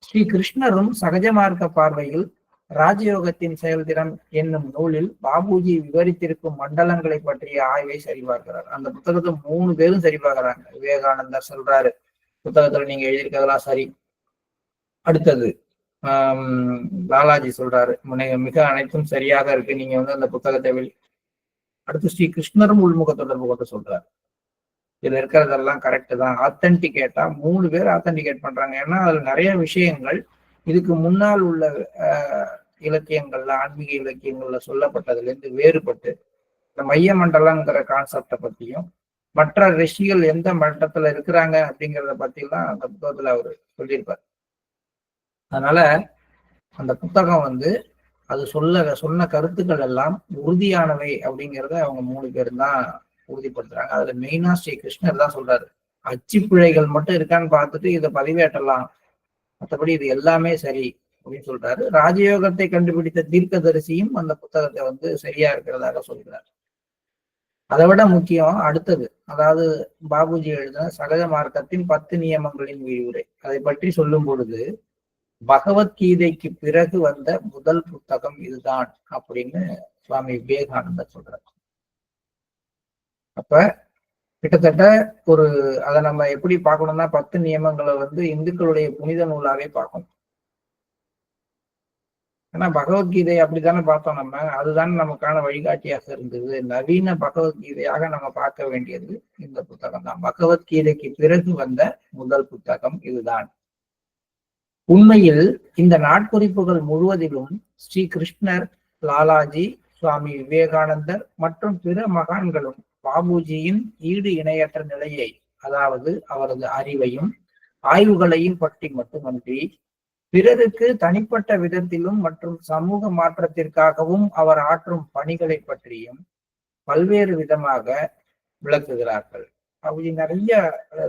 ஸ்ரீ கிருஷ்ணரும் சகஜ மார்க்க பார்வையில் ராஜயோகத்தின் செயல்திறன் என்னும் நூலில் பாபுஜி விவரித்திருக்கும் மண்டலங்களை பற்றிய ஆய்வை சரிபார்க்கிறார். அந்த புத்தகத்தை 3 பேரும் சரிபார்க்கிறாங்க. விவேகானந்தர் சொல்றாரு, புத்தகத்துல நீங்க எழுதியிருக்கிறதெல்லாம் சரி. அடுத்தது லாலாஜி சொல்றாரு, மிக அனைத்தும் சரியாக இருக்கு, நீங்க அந்த புத்தகத்தை அடுத்து ஸ்ரீ கிருஷ்ணரும் உள்முக தொடர்பு கொண்டு சொல்றாரு, இதுல இருக்கிறதெல்லாம் கரெக்ட் தான், ஆத்தன்டிகேட்டா 3 பேர் ஆத்தன்டிகேட் பண்றாங்க. ஏன்னா அதுல நிறைய விஷயங்கள் இதுக்கு முன்னால் உள்ள இலக்கியங்கள்ல ஆன்மீக இலக்கியங்கள்ல சொல்லப்பட்டதுல இருந்து வேறுபட்டு இந்த மைய மண்டலங்கிற கான்செப்டை பத்தியும் மற்ற ரிஷிகள் எந்த மட்டத்துல இருக்கிறாங்க அப்படிங்கிறத பத்தி எல்லாம் அந்த புத்தகத்துல அவர் சொல்லியிருப்பார். அதனால அந்த புத்தகம் அது சொன்ன கருத்துக்கள் எல்லாம் உறுதியானவை அப்படிங்கிறத அவங்க 3 பேரும் தான் உறுதிப்படுத்துறாங்க. அதுல மெயினா ஸ்ரீ கிருஷ்ணர் தான் சொல்றாரு, அச்சு பிழைகள் மட்டும் இருக்கான்னு பார்த்துட்டு இதை பதிவேற்றலாம், மற்றபடி இது எல்லாமே சரி அப்படின்னு சொல்றாரு. ராஜயோகத்தை கண்டுபிடித்த தீர்க்கதரிசியும் அந்த புத்தகத்தை சரியா இருக்கிறதாக சொல்கிறார். அதை விட முக்கியம் அடுத்தது, அதாவது பாபுஜி எழுதின சகஜ மார்க்கத்தின் 10 நியமங்களின் விரிவுரை, அதை பற்றி சொல்லும் பொழுது பகவத்கீதைக்கு பிறகு வந்த முதல் புத்தகம் இதுதான் அப்படின்னு சுவாமி விவேகானந்தர் சொல்றார். அப்ப கிட்டத்தட்ட அதை நம்ம எப்படி பார்க்கணும்னா 10 நியமங்களை இந்துக்களுடைய புனித நூலாவே பார்க்கணும். ஆனா பகவத்கீதை அப்படித்தானே பார்த்தோம் நம்ம. அதுதானே நமக்கான வழிகாட்டியாக இருந்தது. நவீன பகவத்கீதையாக நம்ம பார்க்க வேண்டியது இந்த புத்தகம் தான். பகவத்கீதைக்கு பிறகு வந்த முதல் புத்தகம் இதுதான். உண்மையில் இந்த நாட்குறிப்புகள் முழுவதிலும் ஸ்ரீ கிருஷ்ணர், லாலாஜி, சுவாமி விவேகானந்தர் மற்றும் பிற மகான்களும் பாபுஜியின் ஈடு இணையற்ற நிலையை, அதாவது அவரது அறிவையும் ஆய்வுகளையும் பற்றி மட்டுமன்றி பிறருக்கு தனிப்பட்ட விதத்திலும் மற்றும் சமூக மாற்றத்திற்காகவும் அவர் ஆற்றும் பணிகளை பற்றியும் பல்வேறு விதமாக விளக்குகிறார்கள். பாபுஜி நிறைய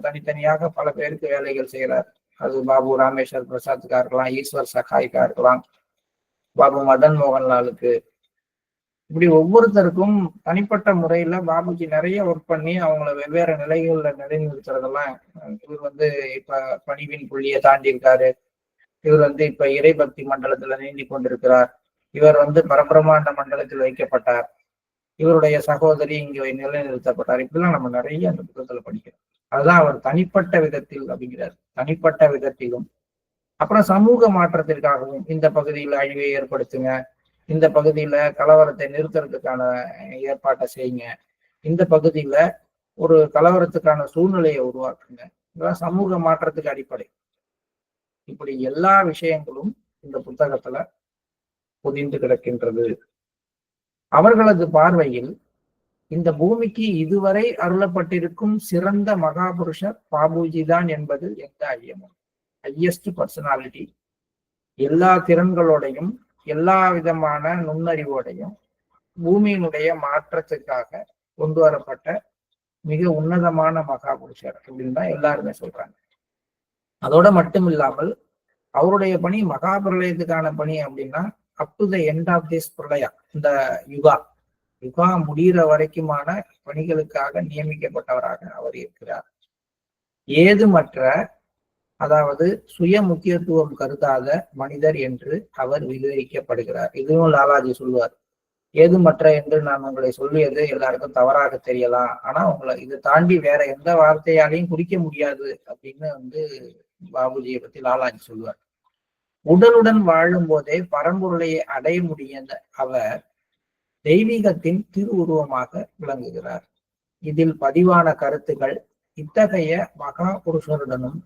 தனித்தனியாக பல பேருக்கு வேலைகள் செய்கிறார். அது பாபு ராமேஸ்வர் பிரசாத்துக்கா இருக்கலாம், ஈஸ்வர் சகாய்க்கா இருக்கலாம், பாபு மதன் மோகன்லாலுக்கு, இப்படி ஒவ்வொருத்தருக்கும் தனிப்பட்ட முறையில பாபுஜி நிறைய ஒர்க் பண்ணி அவங்கள வெவ்வேறு நிலைகள்ல நிலைநிறுத்துறதெல்லாம். இவர் இப்ப பணிவின் புள்ளியை தாண்டி இருக்காரு. இவர் இப்ப இறைபக்தி மண்டலத்துல நீந்தி கொண்டிருக்கிறார். இவர் பரபிரமாண்ட மண்டலத்தில் வைக்கப்பட்டார். இவருடைய சகோதரி இங்க நிலைநிறுத்தப்பட்டார். இப்படிலாம் நம்ம நிறைய அந்த புத்தகத்துல படிக்கிறோம். அதுதான் அவர் தனிப்பட்ட விதத்தில் அப்படிங்கிறார். தனிப்பட்ட விதத்திலும் அப்புறம் சமூக மாற்றத்திற்காகவும் இந்த பகுதியில அழிவை ஏற்படுத்துங்க, இந்த பகுதியில கலவரத்தை நிறுத்துறதுக்கான ஏற்பாட்டை செய்யுங்க, இந்த பகுதியில ஒரு கலவரத்துக்கான சூழ்நிலையை உருவாக்குங்க, இதெல்லாம் சமூக மாற்றத்துக்கு அடிப்படை. இப்படி எல்லா விஷயங்களும் இந்த புத்தகத்துல பொதிந்து கிடக்கின்றது. அவர்களது பார்வையில் இந்த பூமிக்கு இதுவரை அருளப்பட்டிருக்கும் சிறந்த மகாபுருஷர் பாபுஜி தான் என்பது எந்த ஐயமும். ஹையஸ்ட் பர்சனாலிட்டி, எல்லா திறன்களோடையும் எல்லா விதமான நுண்ணறிவோடையும் பூமியினுடைய மாற்றத்துக்காக கொண்டு வரப்பட்ட மிக உன்னதமான மகாபுருஷர் அப்படின்னு தான் எல்லாருமே சொல்றாங்க. அதோட மட்டும் இல்லாமல் அவருடைய பணி மகாபிரளயத்துக்கான பணி அப்படின்னா up to the end of this pralaya, இந்த யுகா முடிகிற வரைக்குமான பணிகளுக்காக நியமிக்கப்பட்டவராக அவர் இருக்கிறார். ஏதுமற்ற, அதாவது சுய முக்கியத்துவம் கருதாத மனிதர் என்று அவர் விவரிக்கப்படுகிறார். இதுவும் லாலாஜி சொல்லுவார். ஏதுமற்ற என்று நான் உங்களை சொல்லியது எல்லாருக்கும் தவறாக தெரியலாம், ஆனா உங்களை இதை தாண்டி வேற எந்த வார்த்தையாலையும் குறிக்க முடியாது அப்படின்னு பாபுஜியை பத்தி லாலாஜி சொல்லுவார். உடலுடன் வாழும் போதே பரம்பொருளை அடைய முடியாத அவர் தெய்வீகத்தின் திருவுருவமாக விளங்குகிறார். இதில் பதிவான கருத்துக்கள் இத்தகைய மகா புருஷருடனும்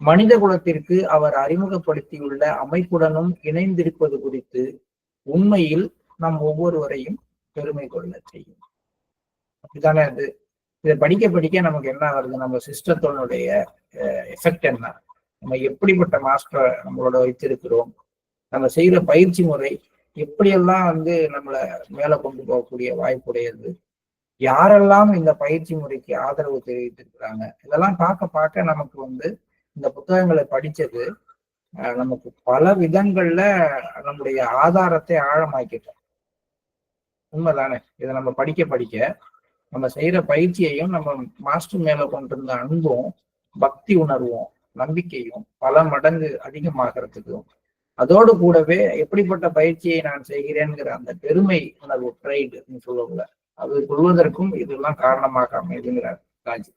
மனித குலத்திற்கு அவர் அறிமுகப்படுத்தியுள்ள அமைப்புடனும் இணைந்திருப்பது குறித்து உண்மையில் நம் ஒவ்வொருவரையும் பெருமை கொள்ள செய்யும். அப்படித்தானே அது. இதை படிக்க படிக்க நமக்கு என்ன வருது, நம்ம சிஸ்டத்தினுடைய எஃபெக்ட் என்ன, நம்ம எப்படிப்பட்ட மாஸ்டரை நம்மளோட வைத்திருக்கிறோம், நம்ம செய்யற பயிற்சி முறை எப்படியெல்லாம் நம்மளை மேல கொண்டு போகக்கூடிய வாய்ப்புடையது, யாரெல்லாம் இந்த பயிற்சி முறைக்கு ஆதரவு தெரிவித்திருக்கிறாங்க, இதெல்லாம் பார்க்க பார்க்க நமக்கு இந்த புத்தகங்களை படிச்சது நமக்கு பல விதங்கள்ல நம்முடைய ஆதாரத்தை ஆழமாக்கிட்டோம். உண்மைதானே? இதை நம்ம படிக்க படிக்க நம்ம செய்யற பயிற்சியையும் நம்ம மாஸ்டர் மேல கொண்டிருந்த அன்பும் பக்தி உணர்வும் நம்பிக்கையும் பல மடங்கு அதிகமாகிறதுக்கும், அதோடு கூடவே எப்படிப்பட்ட பயிற்சியை நான் செய்கிறேன்கிற அந்த பெருமை உணர்வு, ப்ரைடு சொல்லல, அது கொள்வதற்கும் இதெல்லாம் காரணமாக அமைதுங்கிறார் ராஜி.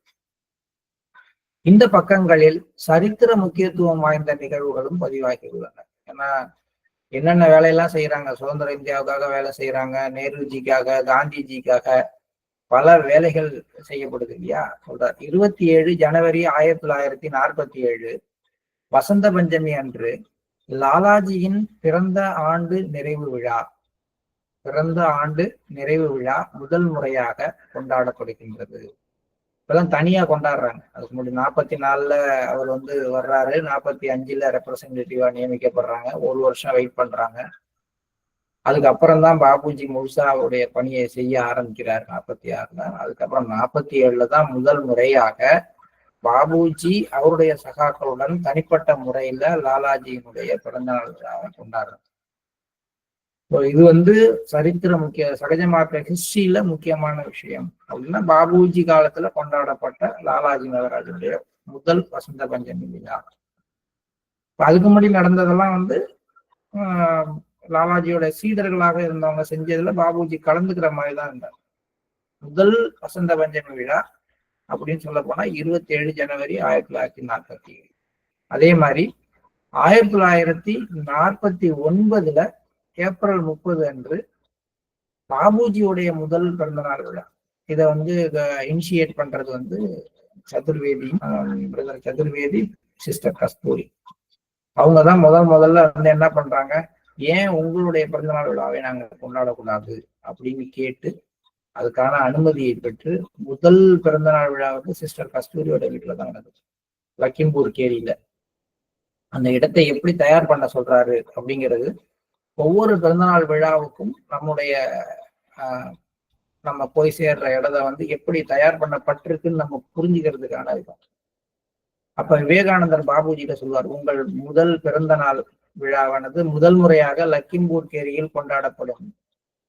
இந்த பக்கங்களில் சரித்திர முக்கியத்துவம் வாய்ந்த நிகழ்வுகளும் பதிவாகி உள்ளன. ஏன்னா என்னென்ன வேலையெல்லாம் செய்யறாங்க, சுதந்திர இந்தியாவுக்காக வேலை செய்யறாங்க, நேருஜிக்காக, காந்திஜிக்காக பல வேலைகள் செய்யப்படுது இல்லையா. சொல்றார், 27 ஜனவரி 1947 வசந்த பஞ்சமி அன்று லாலாஜியின் பிறந்த ஆண்டு நிறைவு விழா முதல் முறையாக கொண்டாடப்படுகின்றது. இப்பதான் தனியா கொண்டாடுறாங்க. அதுக்கு முன்னாடி 44ல அவர் வர்றாரு, 45ல ரெப்ரசன்டேட்டிவா நியமிக்கப்படுறாங்க, ஒரு வருஷம் வெயிட் பண்றாங்க. அதுக்கப்புறம் தான் பாபுஜி முழுசா அவருடைய பணியை செய்ய ஆரம்பிக்கிறார் 46ல. அதுக்கப்புறம் 47ல தான் முதல் முறையாக பாபுஜி அவருடைய சகாக்களுடன் தனிப்பட்ட முறையில லாலாஜியினுடைய பிறந்தநாள் விழாவை கொண்டாடுறாங்க. இது சரித்திர சகஜமாக ஹிஸ்டரியில முக்கியமான விஷயம் அப்படின்னா பாபுஜி காலத்துல கொண்டாடப்பட்ட லாலாஜி நகராஜனுடைய முதல் வசந்த பஞ்சமி விழா. அதுக்கு முன்னாடி நடந்ததெல்லாம் லாலாஜியோட சீடர்களாக இருந்தவங்க செஞ்சதுல பாபுஜி கலந்துக்கிற மாதிரிதான் இருந்தார். முதல் வசந்த பஞ்சமி விழா அப்படின்னு சொல்ல போனா 27 ஜனவரி 1947. அதே மாதிரி 1949 ஏப்ரல் 30 அன்று பாபுஜியுடைய முதல் பிறந்தநாள் விழா. இதை வந்து இனிஷியேட் பண்றது வந்து சதுர்வேதி, பிரதர் சதுர்வேதி, சிஸ்டர் கஸ்தூரி. அவங்கதான் முதல்ல வந்து என்ன பண்றாங்க, ஏன் உங்களுடைய பிறந்தநாள் விழாவை நாங்க கொண்டாடக்கூடாது அப்படின்னு கேட்டு அதுக்கான அனுமதியை பெற்று முதல் பிறந்தநாள் விழா வந்து சிஸ்டர் கஸ்தூரியோட வீட்டுல தான் நடக்குது, லக்கிம்பூர் கேரியில. அந்த இடத்தை எப்படி தயார் பண்ண சொல்றாரு அப்படிங்கிறது ஒவ்வொரு பிறந்தநாள் விழாவுக்கும் நம்முடைய நம்ம போய் சேர்ற இடத்த வந்து எப்படி தயார் பண்ணப்பட்டிருக்குன்னு நம்ம புரிஞ்சுக்கிறதுக்கான இருக்கும். அப்ப விவேகானந்தர் பாபுஜியில சொல்வார், உங்கள் முதல் பிறந்த நாள் விழாவானது முதல் முறையாக லக்கிம்பூர் கேரியில் கொண்டாடப்படும்.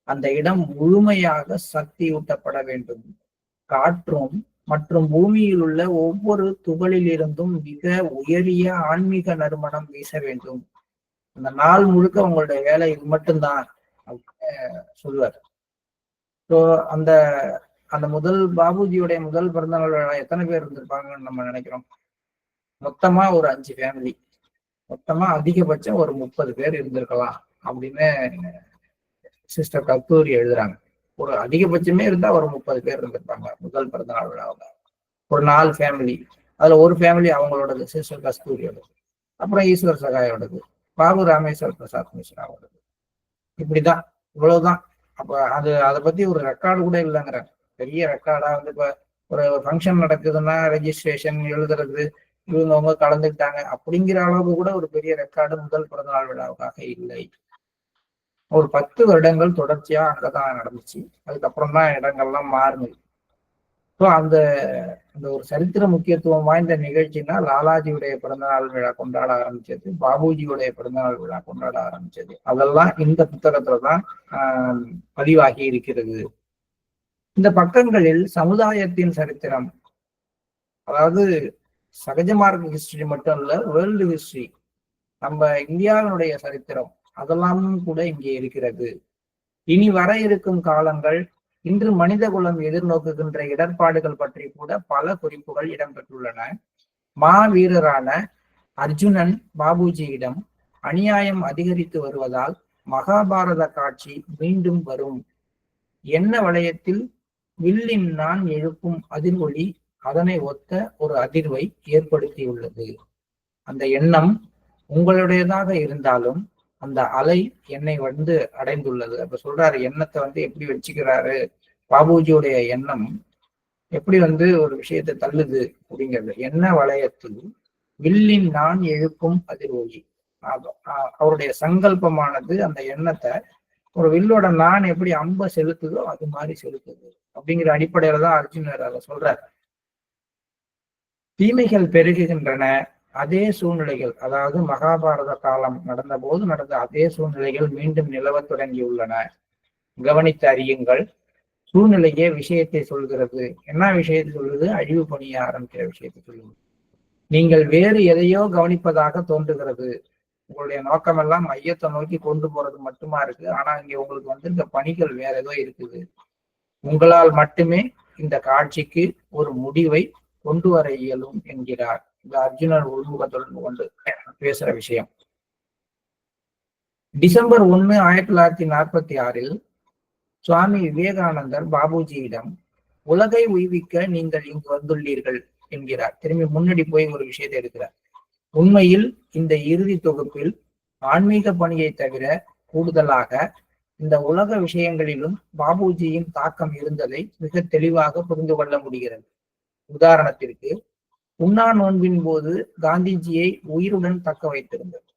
அந்த இடம் முழுமையாக சக்தியூட்டப்பட வேண்டும். காற்றும் மற்றும் பூமியில் உள்ள ஒவ்வொரு துகளில் இருந்தும் மிக உயரிய ஆன்மீக நறுமணம் வீச வேண்டும். அந்த நாள் முழுக்க உங்களுடைய வேலை இது மட்டும்தான் சொல்லுவார். ஸோ அந்த அந்த முதல் பாபுஜியுடைய முதல் பிறந்தநாள் விழா எத்தனை பேர் இருந்திருப்பாங்கன்னு நம்ம நினைக்கிறோம்? மொத்தமா ஒரு 5 ஃபேமிலி, மொத்தமா அதிகபட்சம் ஒரு 30 பேர் இருந்திருக்கலாம் அப்படின்னு சிஸ்டர் கஸ்தூரி எழுதுறாங்க. ஒரு அதிகபட்சமே இருந்தா ஒரு 30 பேர் இருந்திருப்பாங்க முதல் பிறந்தநாள் விழாவில். ஒரு 4 ஃபேமிலி, அதுல ஒரு ஃபேமிலி அவங்களோடது, சிஸ்டர் கஸ்தூரியோடது, அப்புறம் ஈஸ்வர் சகாயோடது, பாபு ராமேஸ்வர் பிரசாத் மிஸ்ராவோடது. இப்படிதான், இவ்வளவுதான். அப்ப அதை பத்தி ஒரு ரெக்கார்டு கூட இல்லைங்கிற, பெரிய ரெக்கார்டா வந்து இப்ப ஒரு ஃபங்க்ஷன் நடக்குதுன்னா ரெஜிஸ்ட்ரேஷன் எழுதுறது, இவங்க கலந்துக்கிட்டாங்க அப்படிங்கிற அளவுக்கு கூட ஒரு பெரிய ரெக்கார்டு முதல் பிறந்தநாள் விழாவுக்காக இல்லை. ஒரு 10 வருடங்கள் தொடர்ச்சியா அங்கதான் நடந்துச்சு. அதுக்கப்புறம் தான் இடங்கள்லாம் மாறுது. ஸோ அந்த ஒரு சரித்திர முக்கியத்துவம் வாய்ந்த நிகழ்ச்சினா லாலாஜியுடைய பிறந்தநாள் விழா கொண்டாட ஆரம்பிச்சது, பாபுஜியுடைய பிறந்தநாள் விழா கொண்டாட ஆரம்பிச்சது, அதெல்லாம் இந்த புத்தகத்துலதான் பதிவாகி இருக்கிறது. இந்த பக்கங்களில் சமுதாயத்தின் சரித்திரம், அதாவது சகஜ மார்க்க ஹிஸ்டரி மட்டும் இல்ல, வேர்ல்டு ஹிஸ்டரி, நம்ம இந்தியாவினுடைய சரித்திரம், அதெல்லாமும் கூட இங்கே இருக்கிறது. இனி வர இருக்கும் காலங்கள், இன்று மனித குலம் எதிர்நோக்குகின்ற இடர்பாடுகள் பற்றி கூட பல குறிப்புகள் இடம்பெற்றுள்ளன. மாவீரரான அர்ஜுனன் பாபுஜியிடம் அநியாயம் அதிகரித்து வருவதால் மகாபாரத காட்சி மீண்டும் வரும். என்ன வளையத்தில் வில்லின் நான் எழுப்பும் அதிர்வொலி அதனை ஒத்த ஒரு அதிர்வை ஏற்படுத்தியுள்ளது. அந்த எண்ணம் உங்களுடையதாக இருந்தாலும் அந்த அலை என்னை வந்து அடைந்துள்ளது. அப்ப சொல்றாரு, எண்ணத்தை வந்து எப்படி வச்சுக்கிறாரு, பாபுஜியுடைய எண்ணம் எப்படி வந்து ஒரு விஷயத்தை தள்ளுது அப்படிங்கிறது. என்ன வளையத்தில் வில்லின் நான் எழுப்பும் அதிர்வொலி, அவருடைய சங்கல்பமானது அந்த எண்ணத்தை ஒரு வில்லோட நான் எப்படி அம்ப செலுத்துதோ அது மாதிரி செலுத்துது அப்படிங்கிற அடிப்படையில தான் அர்ஜுனர் அதை சொல்றாரு. தீமைகள் பெருகுகின்றன, அதே சூழ்நிலைகள், அதாவது மகாபாரத காலம் நடந்த போது நடந்த அதே சூழ்நிலைகள் மீண்டும் நிலவத் தொடங்கியுள்ளன. கவனித்து அறியுங்கள். சூழ்நிலையே விஷயத்தை சொல்கிறது. என்ன விஷயத்தை சொல்லுது? அழிவு பணிய ஆரம்பிக்கிற விஷயத்தை சொல்லுது. நீங்கள் வேறு எதையோ கவனிப்பதாக தோன்றுகிறது. உங்களுடைய நோக்கம் எல்லாம் மையத்தை நோக்கி கொண்டு போறது மட்டுமா இருக்கு. ஆனா இங்க உங்களுக்கு வந்து இந்த பணிகள் வேற ஏதோ இருக்குது. உங்களால் மட்டுமே இந்த காட்சிக்கு ஒரு முடிவை கொண்டு வர இயலும் என்கிறார். இந்த அர்ஜுனர் உள்முகத்துடன் கொண்டு பேசுற விஷயம். டிசம்பர் 1, 1946 சுவாமி விவேகானந்தர் பாபுஜியிடம் உலகை உய்விக்க நீங்கள் இங்கு வந்துள்ளீர்கள் என்கிறார். திரும்பி முன்னாடி போய் ஒரு விஷயத்தை எடுக்கிறார். உண்மையில் இந்த இறுதி தொகுப்பில் ஆன்மீக பணியை தவிர கூடுதலாக இந்த உலக விஷயங்களிலும் பாபுஜியின் தாக்கம் இருந்ததை மிக தெளிவாக புரிந்து கொள்ள முடிகிறது. உதாரணத்திற்கு, உண்ணா நோன்பின் போது காந்திஜியை உயிருடன் தக்க வைத்திருந்தது.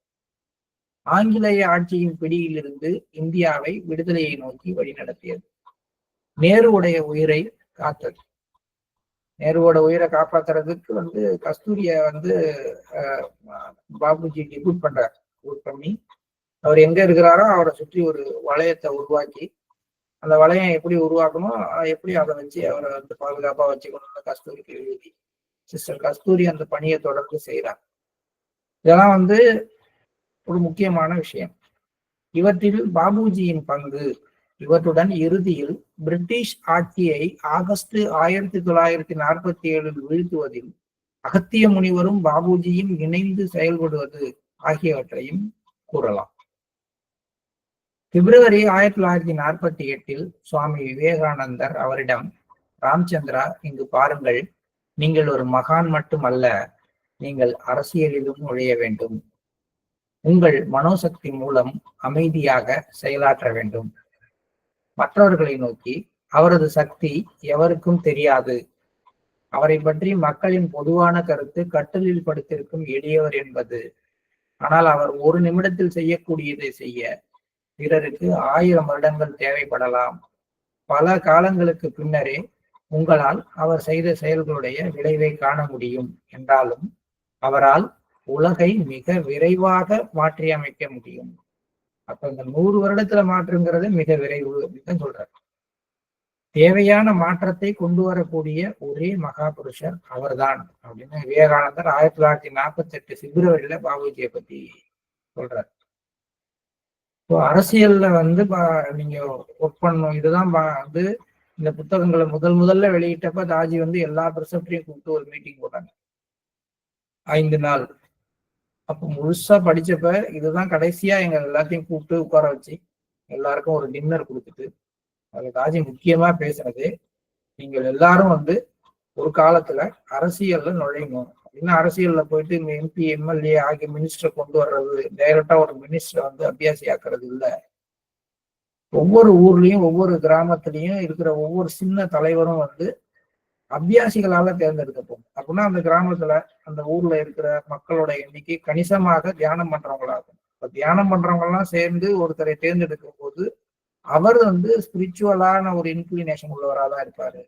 ஆங்கிலேய ஆட்சியின் பிடியிலிருந்து இந்தியாவை விடுதலையை நோக்கி வழிநடத்தியது. நேருவுடைய உயிரை காத்தது. நேருவோட உயிரை காப்பாத்துறதுக்கு வந்து கஸ்தூரிய வந்து பாபுஜி டிபுட் பண்றார். டிபுட் பண்ணி அவர் எங்க இருக்கிறாரோ அவரை சுற்றி ஒரு வளையத்தை உருவாக்கி, அந்த வளையம் எப்படி உருவாக்கணும், எப்படி அதை வச்சு அவரை வந்து பாதுகாப்பா வச்சுக்கணும்னு கஸ்தூரிக்கு எழுதி சிஸ்டர் கஸ்தூரி அந்த பணியை தொடர்ந்து செய்யறாங்க. இதெல்லாம் வந்து ஒரு முக்கியமான விஷயம். இவற்றில் பாபுஜியின் பங்கு, இவற்றுடன் இறுதியில் பிரிட்டிஷ் ஆட்சியை ஆகஸ்ட் 1947 வீழ்த்துவதில் அகத்திய முனிவரும் பாபுஜியும் இணைந்து செயல்படுவது ஆகியவற்றையும் கூறலாம். பிப்ரவரி 1948 சுவாமி விவேகானந்தர் அவரிடம், ராம்சந்திரா, இங்கு பாருங்கள், நீங்கள் ஒரு மகான் மட்டுமல்ல, நீங்கள் அரசியலிலும் நுழைய வேண்டும். உங்கள் மனோசக்தி மூலம் அமைதியாக செயலாற்ற வேண்டும். மற்றவர்களை நோக்கி, அவரது சக்தி எவருக்கும் தெரியாது, அவரை பற்றி மக்களின் பொதுவான கருத்து கட்டளில் படுத்திருக்கும் எளியவர் என்பது. ஆனால் அவர் ஒரு நிமிடத்தில் செய்யக்கூடியதை செய்ய பிறருக்கு 1000 வருடங்கள் தேவைப்படலாம். பல காலங்களுக்கு பின்னரே உங்களால் அவர் செய்த செயல்களுடைய விளைவை காண முடியும் என்றாலும் அவரால் உலகை மிக விரைவாக மாற்றி அமைக்க முடியும். அப்ப இந்த 100 வருடத்துல மாற்றுங்கிறது மிக விரைவு அப்படின்னு சொல்றாரு. தேவையான மாற்றத்தை கொண்டு வரக்கூடிய ஒரே மகா புருஷர் அவர்தான் அப்படின்னு விவேகானந்தர் 1948 பிப்ரவரியில பாபுஜியை பத்தி சொல்றாரு. இப்போ அரசியல்ல வந்து நீங்க ஒர்க் பண்ணணும். இதுதான் வந்து இந்த புத்தகங்களை முதல்ல வெளியிட்டப்ப தாஜி வந்து எல்லா ப்ரிசப்டையும் கூப்பிட்டு ஒரு மீட்டிங் போட்டாங்க 5 நாள். அப்ப முழுசா படிச்சப்ப இதுதான் கடைசியா எங்க எல்லாத்தையும் கூப்பிட்டு உட்கார வச்சு எல்லாருக்கும் ஒரு டின்னர் கொடுத்துட்டு அதுல தாஜி முக்கியமா பேசுறது, நீங்கள் எல்லாரும் வந்து ஒரு காலத்துல அரசியல்ல நுழையணும் அப்படின்னா அரசியல்ல போயிட்டு இந்த MP MLA ஆகிய மினிஸ்டர் கொண்டு வர்றது, டைரக்டா ஒரு மினிஸ்டரை வந்து அபியாசி ஆக்குறது இல்ல. ஒவ்வொரு ஊர்லயும் ஒவ்வொரு கிராமத்திலையும் இருக்கிற ஒவ்வொரு சின்ன தலைவரும் வந்து அபியாசிகளால தேர்ந்தெடுக்கப்படும். அப்படின்னா அந்த கிராமத்துல அந்த ஊர்ல இருக்கிற மக்களோட எண்ணிக்கை கணிசமாக தியானம் பண்றவங்களாகும். இப்ப தியானம் பண்றவங்க எல்லாம் சேர்ந்து ஒருத்தரை தேர்ந்தெடுக்கும் போது அவர் வந்து ஸ்பிரிச்சுவலான ஒரு இன்க்ளினேஷன் உள்ளவராக தான் இருப்பாரு.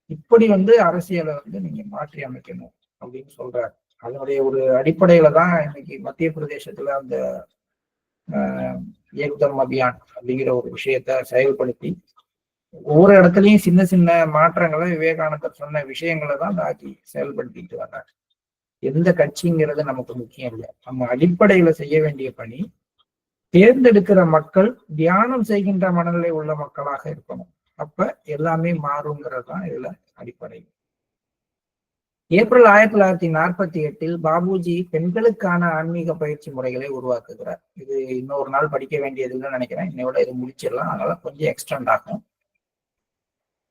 இப்படி வந்து அரசியலை வந்து நீங்க மாற்றி அமைக்கணும் அப்படின்னு சொல்றாரு. அதனுடைய ஒரு அடிப்படையில தான் இன்னைக்கு மத்திய பிரதேசத்துல அந்த ஏக்தம் அபியான் அப்படிங்கிற ஒரு விஷயத்த செயல்படுத்தி ஒவ்வொரு இடத்துலயும் சின்ன சின்ன மாற்றங்களை விவேகானந்தர் சொன்ன விஷயங்களை தான் தாக்கி செயல்படுத்திட்டு வர்றாங்க. எந்த கட்சிங்கிறது நமக்கு முக்கியம் இல்லை. நம்ம அடிப்படையில செய்ய வேண்டிய பணி தேர்ந்தெடுக்கிற மக்கள் தியானம் செய்கின்ற மனநிலை உள்ள மக்களாக இருக்கணும். அப்ப எல்லாமே மாறுங்கிறது தான் இதுல அடிப்படை. ஏப்ரல் 1948 பாபுஜி பெண்களுக்கான ஆன்மீக பயிற்சி முறைகளை உருவாக்குகிறார். இது இன்னொரு நாள் படிக்க வேண்டியது இல்லைன்னு நினைக்கிறேன். இன்னையோட இது முடிச்சிடலாம், அதனால கொஞ்சம் எக்ஸ்டெண்ட் ஆகும்.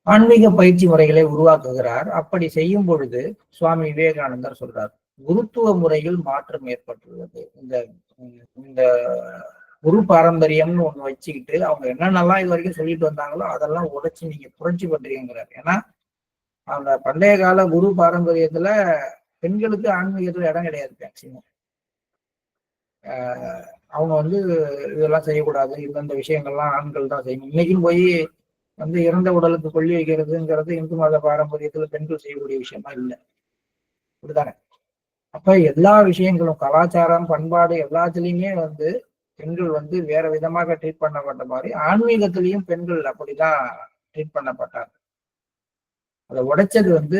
ஆன்மீக பயிற்சி முறைகளை உருவாக்குகிறார். அப்படி செய்யும் பொழுது சுவாமி விவேகானந்தர் சொல்றார், குருத்துவ முறையில் மாற்றம் ஏற்பட்டுள்ளது. இந்த குரு பாரம்பரியம்னு ஒண்ணு வச்சுக்கிட்டு அவங்க என்னென்னலாம் இது வரைக்கும் சொல்லிட்டு வந்தாங்களோ அதெல்லாம் உடைச்சு நீங்க புரட்சி பண்றீங்கிறார். ஏன்னா அந்த பண்டைய கால குரு பாரம்பரியத்துல பெண்களுக்கு ஆன்மீகத்துல இடம் கிடையாது. மேக்சிமம் அவங்க வந்து இதெல்லாம் செய்யக்கூடாது, இந்தந்த விஷயங்கள்லாம் ஆண்கள் தான் செய்யணும். இன்னைக்கும் போய் வந்து இறந்த உடலுக்கு கொல்லி வைக்கிறதுங்கிறது இந்து மத பாரம்பரியத்துல பெண்கள் செய்யக்கூடிய விஷயமா இல்லை. அப்படிதானே? அப்ப எல்லா விஷயங்களும் கலாச்சாரம் பண்பாடு எல்லாத்துலயுமே வந்து பெண்கள் வந்து வேற விதமாக ட்ரீட் பண்ணப்பட்ட மாதிரி ஆன்மீகத்திலையும் பெண்கள் அப்படிதான் ட்ரீட் பண்ணப்பட்டாங்க. அதை உடைச்சது வந்து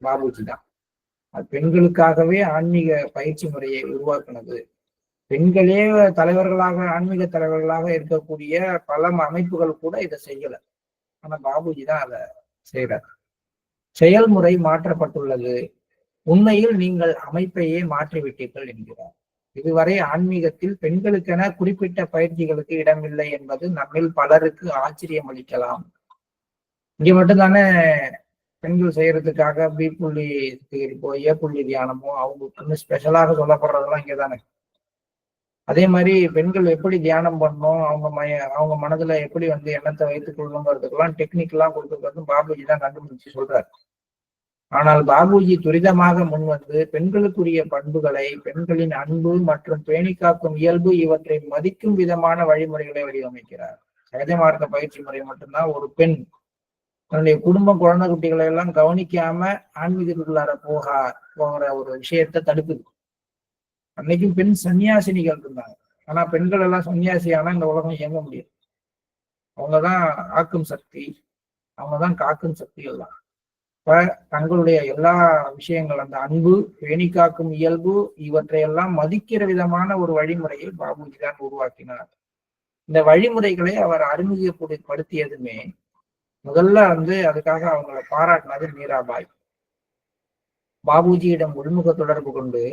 பாபுஜி தான். அது பெண்களுக்காகவே ஆன்மீக பயிற்சி முறையை உருவாக்குனது. பெண்களே தலைவர்களாக ஆன்மீக தலைவர்களாக இருக்கக்கூடிய பல அமைப்புகள் கூட இதை செய்யல. ஆனா பாபுஜி தான் அதை செய்யறார். செயல்முறை மாற்றப்பட்டுள்ளது. உண்மையில் நீங்கள் அமைப்பையே மாற்றிவிட்டீர்கள் என்கிறார். இதுவரை ஆன்மீகத்தில் பெண்களுக்கென குறிப்பிட்ட பயிற்சிகளுக்கு இடமில்லை என்பது நம்மில் பலருக்கு ஆச்சரியம் அளிக்கலாம். இங்க மட்டும்தானே பெண்கள் செய்யறதுக்காக பி புள்ளி இப்போ ஏ புள்ளி தியானமோ அவங்களுக்கு ஸ்பெஷலாக சொல்லப்படுறதெல்லாம் இங்கதானே. அதே மாதிரி பெண்கள் எப்படி தியானம் பண்ணணும், அவங்க மனதுல எப்படி வந்து எண்ணத்தை வைத்துக் கொள்ளணுங்கிறதுக்கெல்லாம் டெக்னிக்கெல்லாம் கொடுத்துருக்கிறது பாபுஜி தான் கண்டுபிடிச்சு சொல்றாரு. ஆனால் பாபுஜி துரிதமாக முன் வந்து பெண்களுக்குரிய பண்புகளை, பெண்களின் அன்பு மற்றும் பேணி காக்கும் இயல்பு இவற்றை மதிக்கும் விதமான வழிமுறைகளை வடிவமைக்கிறார். சகஜ மார்க்க பயிற்சி முறை மட்டும்தான் ஒரு பெண் தன்னுடைய குடும்பம் குழந்தை குட்டிகளை எல்லாம் கவனிக்காம ஆன்மீகத்துக்குள்ளார போகிற ஒரு விஷயத்த தடுக்குது. அன்னைக்கும் பெண் சன்னியாசினிகள் இருந்தாங்க. ஆனா பெண்கள் எல்லாம் சன்னியாசியானா இந்த உலகம் இயங்க முடியாது. அவங்கதான் ஆக்கும் சக்தி, அவங்கதான் காக்கும் சக்தி எல்லாம். இப்ப தங்களுடைய எல்லா விஷயங்கள், அந்த அன்பு, பேணி காக்கும் இயல்பு இவற்றையெல்லாம் மதிக்கிற விதமான ஒரு வழிமுறையை பாபுஜி தான் உருவாக்கினார். இந்த வழிமுறைகளை அவர் அறிமுகப்படுத்தியதுமே முதல்ல வந்து அதுக்காக அவங்களை பாராட்டினது மீராபாய். பாபுஜியிடம் உள்முக தொடர்பு கொண்டு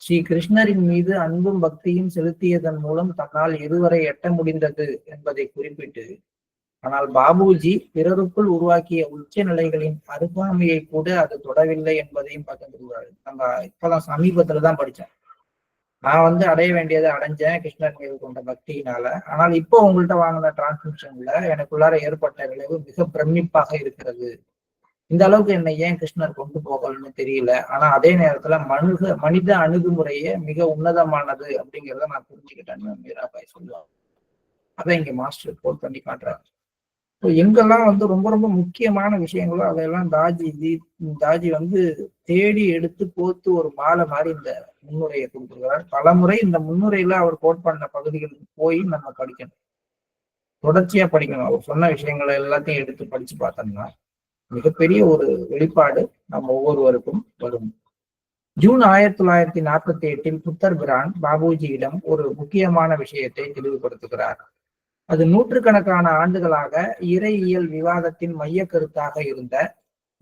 ஸ்ரீ கிருஷ்ணரின் மீது அன்பும் பக்தியும் செலுத்தியதன் மூலம் தன்னால் இதுவரை எட்ட முடிந்தது என்பதை குறிப்பிட்டு, ஆனால் பாபுஜி பிறருக்குள் உருவாக்கிய உச்ச நிலைகளின் அருகாமையை கூட அது தொடவில்லை என்பதையும் பகிர்ந்துள்ளாரு. நம்ம இப்பதான் சமீபத்துலதான் படிச்சேன். நான் அடைய வேண்டியதை அடைஞ்சேன் கிருஷ்ணர் மீது கொண்ட பக்தியினால. ஆனால் இப்போ உங்கள்கிட்ட வாங்கின டிரான்ஸ்மிஷன்ல எனக்குள்ளார ஏற்பட்ட விளைவு மிக பிரமிப்பாக இருக்கிறது. இந்த அளவுக்கு என்னை ஏன் கிருஷ்ணர் கொண்டு போகலன்னு தெரியல. ஆனா அதே நேரத்துல மனித அணுகுமுறையே மிக உன்னதமானது அப்படிங்கிறத நான் புரிஞ்சுக்கிட்டேன்னு மீராபாய் சொல்லுவாங்க. அதை இங்க மாஸ்டர் கோட் பண்ணி காட்டுறாரு. எங்கெல்லாம் ரொம்ப ரொம்ப முக்கியமான விஷயங்களோ அதையெல்லாம் தாஜி தேடி எடுத்து கோத்து ஒரு மாலை மாதிரி இந்த முன்னுரையை கொடுத்துருக்கிறார். பல முறை இந்த முன்னுரையில அவர் கோட் பண்ண பகுதிகளுக்கு போய் நம்ம படிக்கணும், தொடர்ச்சியா படிக்கணும். அவர் சொன்ன விஷயங்களை எல்லாத்தையும் எடுத்து படிச்சு பார்த்தோம்னா மிகப்பெரிய ஒரு வெளிப்பாடு நம்ம ஒவ்வொருவருக்கும் வரும். ஜூன் 1948 புத்தர் பிரான் பாபுஜியிடம் ஒரு முக்கியமான விஷயத்தை தெளிவுபடுத்துகிறார். அது நூற்றுக்கணக்கான ஆண்டுகளாக இறையியல் விவாதத்தின் மைய கருத்தாக இருந்த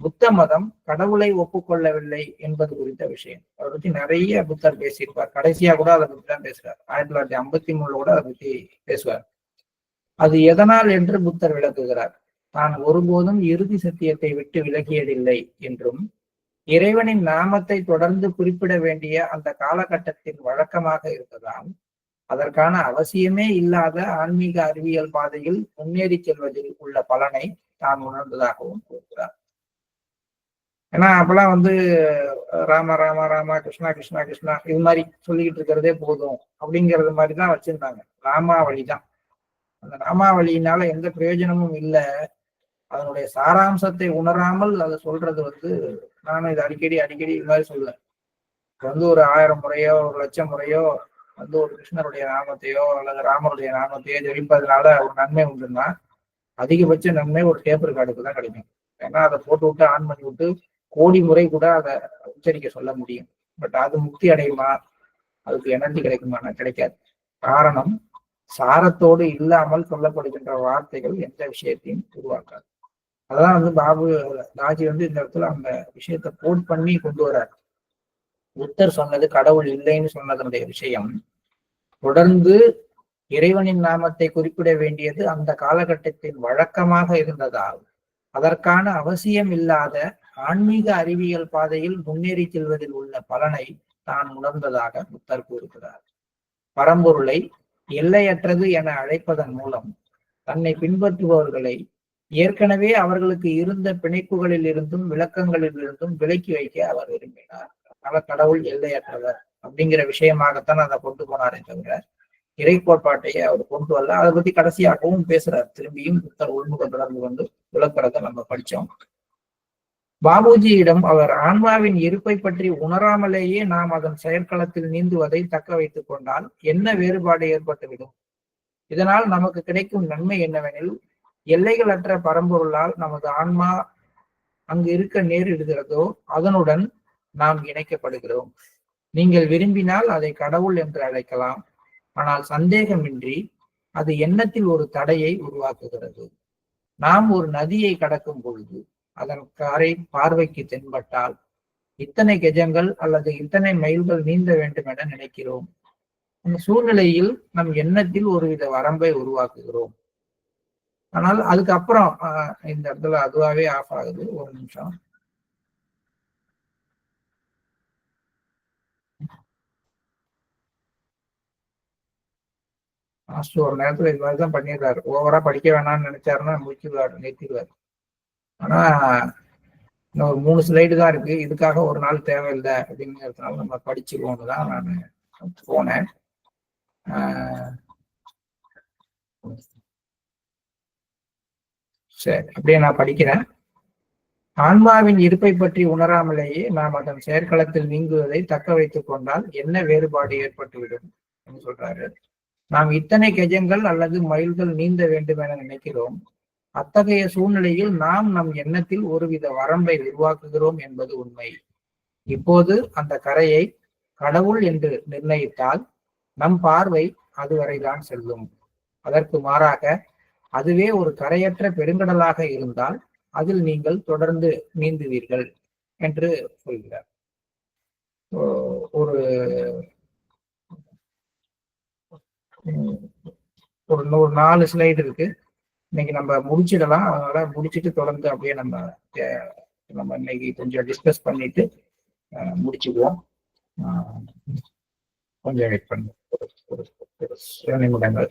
புத்த மதம் கடவுளை ஒப்புக்கொள்ளவில்லை என்பது குறித்த விஷயம். அதை பத்தி நிறைய புத்தர் பேசியிருப்பார். கடைசியா கூட அதை பத்தி தான் பேசுறார். 1953 கூட அதை பத்தி பேசுவார். அது எதனால் என்று புத்தர் விளக்குகிறார். தான் ஒருபோதும் இறுதி சத்தியத்தை விட்டு விலகியதில்லை என்றும், இறைவனின் நாமத்தை தொடர்ந்து குறிப்பிட வேண்டிய அந்த காலகட்டத்தின் வழக்கமாக இருந்ததால் அதற்கான அவசியமே இல்லாத ஆன்மீக அறிவியல் பாதையில் முன்னேறி செல்வதில் உள்ள பலனை தான் உணர்ந்ததாகவும் கூறுகிறார். ஏன்னா அப்பெல்லாம் ராம ராம ராமா கிருஷ்ணா கிருஷ்ணா கிருஷ்ணா இது மாதிரி சொல்லிக்கிட்டு இருக்கிறதே போதும் அப்படிங்கிறது மாதிரிதான் வச்சிருந்தாங்க. ராமாவளி தான். அந்த ராமாவளியினால எந்த பிரயோஜனமும் இல்லை. அதனுடைய சாராம்சத்தை உணராமல் அதை சொல்றது நானும் இது அடிக்கடி இது மாதிரி சொல்லுவேன். ஒரு 1000 முறையோ 1,00,000 முறையோ ஒரு கிருஷ்ணருடைய நாமத்தையோ அல்லது ராமருடைய நாமத்தையோ ஜெபிப்பதனால ஒரு நன்மை உண்டுன்னா அதிகபட்ச நன்மை ஒரு டேப் ரெக்கார்டுக்கு தான் கிடைக்கும். ஏன்னா அதை போட்டு விட்டு ஆன் பண்ணி விட்டு கோடி முறை கூட அதை உச்சரிக்க சொல்ல முடியும். பட் அது முக்தி அடையுமா, அதுக்கு எனர்ஜி கிடைக்குமானா கிடைக்காது. காரணம், சாரத்தோடு இல்லாமல் சொல்லப்படுகின்ற வார்த்தைகள் எந்த விஷயத்தையும் உருவாக்காது. அதான் தாஜி இந்த இடத்துல அந்த விஷயத்தை கோட் பண்ணி கொண்டு வர்றாரு. புத்தர் சொன்னது கடவுள் இல்லைன்னு சொன்னதனுடைய விஷயம், தொடர்ந்து இறைவனின் நாமத்தை குறிப்பிட வேண்டியது அந்த காலகட்டத்தின் வழக்கமாக இருந்ததால் அதற்கான அவசியம் இல்லாத ஆன்மீக அறிவியல் பாதையில் முன்னேறி செல்வதில் உள்ள பலனை தான் உணர்ந்ததாக புத்தர் கூறுகிறார். பரம்பொருளை எல்லையற்றது என அழைப்பதன் மூலம் தன்னை பின்பற்றுபவர்களை ஏற்கனவே அவர்களுக்கு இருந்த பிணைப்புகளில் இருந்தும் விளக்கங்களில் இருந்தும் விலக்கி வைக்க அவர் விரும்பினார். அதனால கடவுள் எல்லையற்றவர் அப்படிங்கிற விஷயமாகத்தான் அதை கொண்டு போனாரே தவிர இறை கோட்பாட்டையே அவர் கொண்டு வரல. அதை பத்தி கடைசியாகவும் பேசுறார். திரும்பியும் புத்தர் உள்முக தொடர்பு விளக்குறத நம்ம படிச்சோம். பாபுஜியிடம் அவர் ஆன்மாவின் இருப்பை பற்றி உணராமலேயே நாம் அதன் செயற்களத்தில் நீந்துவதை தக்க வைத்துக் கொண்டால் என்ன வேறுபாடு ஏற்பட்டுவிடும்? இதனால் நமக்கு கிடைக்கும் நன்மை என்னவெனில், எல்லைகளற்ற பரம்பொருளால் நமது ஆன்மா அங்கு இருக்க நேரிடுகிறதோ அதனுடன் நாம் இணைக்கப்படுகிறோம். நீங்கள் விரும்பினால் அதை கடவுள் என்று அழைக்கலாம். ஆனால் சந்தேகமின்றி அது எண்ணத்தில் ஒரு தடையை உருவாக்குகிறது. நாம் ஒரு நதியை கடக்கும் பொழுது அதன் கரை பார்வைக்கு தென்பட்டால் இத்தனை கெஜங்கள் அல்லது இத்தனை மைல்கள் நீந்த வேண்டும் என நினைக்கிறோம். அந்த சூழ்நிலையில் நம் எண்ணத்தில் ஒருவித வரம்பை உருவாக்குகிறோம். ஆனால் அதுக்கப்புறம் இந்த இடத்துல அதுவாகவே ஆஃப் ஆகுது. ஒரு நிமிஷம். மாஸ்டர் ஒரு நேரத்துல இது மாதிரிதான் பண்ணிடுறாரு. ஓவரா படிக்க வேணாம்னு நினைச்சாருன்னா முடிச்சிருவாரு, நிறுத்திடுவாரு. ஆனா இன்னும் ஒரு 3 ஸ்லைடு தான் இருக்கு. இதுக்காக ஒரு நாள் தேவையில்லை அப்படிங்கிறதுனால நம்ம படிச்சுருவோம்னு தான் நான் போனேன். சரி, அப்படியே நான் படிக்கிறேன். ஆன்மாவின் இருப்பை பற்றி உணராமலேயே நாம் அதன் செயற்களத்தில் நீங்குவதை தக்க வைத்துக் கொண்டால் என்ன வேறுபாடு ஏற்பட்டுவிடும் என்று சொல்றாரு. நாம் இத்தனை கெஜங்கள் அல்லது மைல்கள் நீந்த வேண்டும் என நினைக்கிறோம். அத்தகைய சூழ்நிலையில் நாம் நம் எண்ணத்தில் ஒருவித வரம்பை உருவாக்குகிறோம் என்பது உண்மை. இப்போது அந்த கரையை கடவுள் என்று நிர்ணயித்தால் நம் பார்வை அதுவரைதான் செல்லும். அதற்கு மாறாக அதுவே ஒரு கரையற்ற பெருங்கடலாக இருந்தால் அதில் நீங்கள் தொடர்ந்து நீந்துவீர்கள் என்று சொல்கிறார். ஒரு ஒரு 4 ஸ்லைடு இருக்கு. இன்னைக்கு நம்ம முடிச்சிடலாம். அதனால முடிச்சுட்டு தொடர்ந்து அப்படியே நம்ம இன்னைக்கு கொஞ்சம் டிஸ்கஸ் பண்ணிட்டு முடிச்சுக்குவோம். கொஞ்சம் வெயிட் பண்ணுங்க, சில நிமிடங்கள்.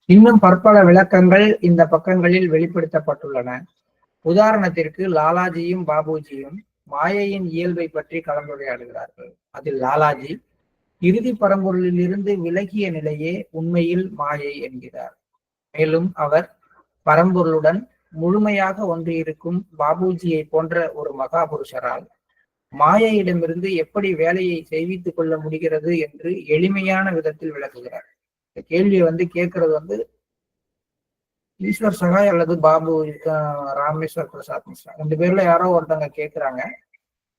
இன்னும் பற்பல விளக்கங்கள் இந்த பக்கங்களில் வெளிப்படுத்தப்பட்டுள்ளன. உதாரணத்திற்கு லாலாஜியும் பாபுஜியும் மாயையின் இயல்பை பற்றி கலந்துரையாடுகிறார்கள். அதில் லாலாஜி இறுதி பரம்பொருளில் இருந்து விலகிய நிலையே உண்மையில் மாயை என்கிறார். மேலும் அவர் பரம்பொருளுடன் முழுமையாக ஒன்றியிருக்கும் பாபுஜியை போன்ற ஒரு மகாபுருஷரால் மாயையிடமிருந்து எப்படி வேலையை செய்வித்துக் கொள்ள முடிகிறது என்று எளிமையான விதத்தில் விளக்குகிறார். இந்த கேள்வியை கேட்கறது ஈஸ்வர் சகாய் அல்லது பாபு ராமேஸ்வர் பிரசாத் மிஸ்ரா 2 பேர்ல யாரோ ஒருத்தவங்க கேட்கிறாங்க.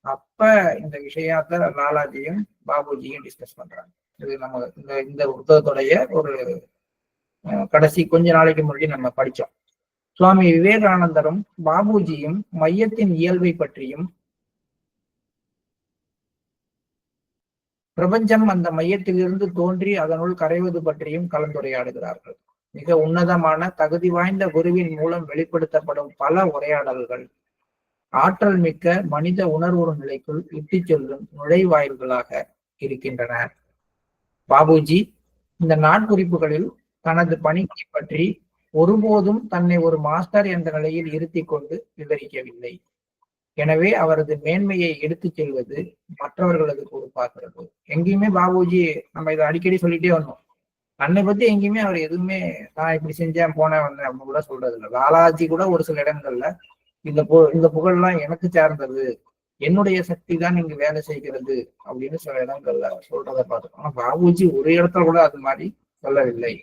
அப்ப இந்த விஷயத்த லாலாஜியும் பாபுஜியும் டிஸ்கஸ் பண்றாங்க. இது நம்ம இந்த புத்தகத்துடைய ஒரு கடைசி கொஞ்ச நாளைக்கு முன்னாடி நம்ம படிச்சோம். சுவாமி விவேகானந்தரும் பாபுஜியும் மையத்தின் இயல்பை பற்றியும் பிரபஞ்சம் அந்த மையத்திலிருந்து தோன்றி அதனுள் கரைவது பற்றியும் கலந்துரையாடுகிறார்கள். மிக உன்னதமான தகுதி வாய்ந்த குருவின் மூலம் வெளிப்படுத்தப்படும் பல உரையாடல்கள் ஆற்றல் மிக்க மனித உணர்வுறு நிலைக்குள் இட்டு செல்லும் நுழைவாயில்களாக இருக்கின்றன. பாபுஜி இந்த நாட்குறிப்புகளில் தனது பணியை பற்றி ஒருபோதும் தன்னை ஒரு மாஸ்டர் என்ற நிலையில் இருத்தி கொண்டு விவரிக்கவில்லை. எனவே அவரது மேன்மையை எடுத்துச் செல்வது மற்றவர்களது பொறுப்பாகிறது. எங்கேயுமே பாபுஜி நம்ம இதை அடிக்கடி சொல்லிட்டே வந்தோம். தன்னை பத்தி எங்கேயுமே அவர் எதுவுமே நான் இப்படி செஞ்சேன் போனேன் வந்தேன் அப்படின்னு கூட சொல்றது இல்லை. லாலாஜி கூட ஒரு சில இடங்கள்ல இந்த புகழ்லாம் எனக்கு சார்ந்தது, என்னுடைய சக்தி தான் இங்கு வேலை செய்கிறது அப்படின்னு சில இடங்கள்ல சொல்றதை பார்த்துக்கோம். ஆனா பாபுஜி ஒரு இடத்துல கூட அது மாதிரி சொல்லவில்லை.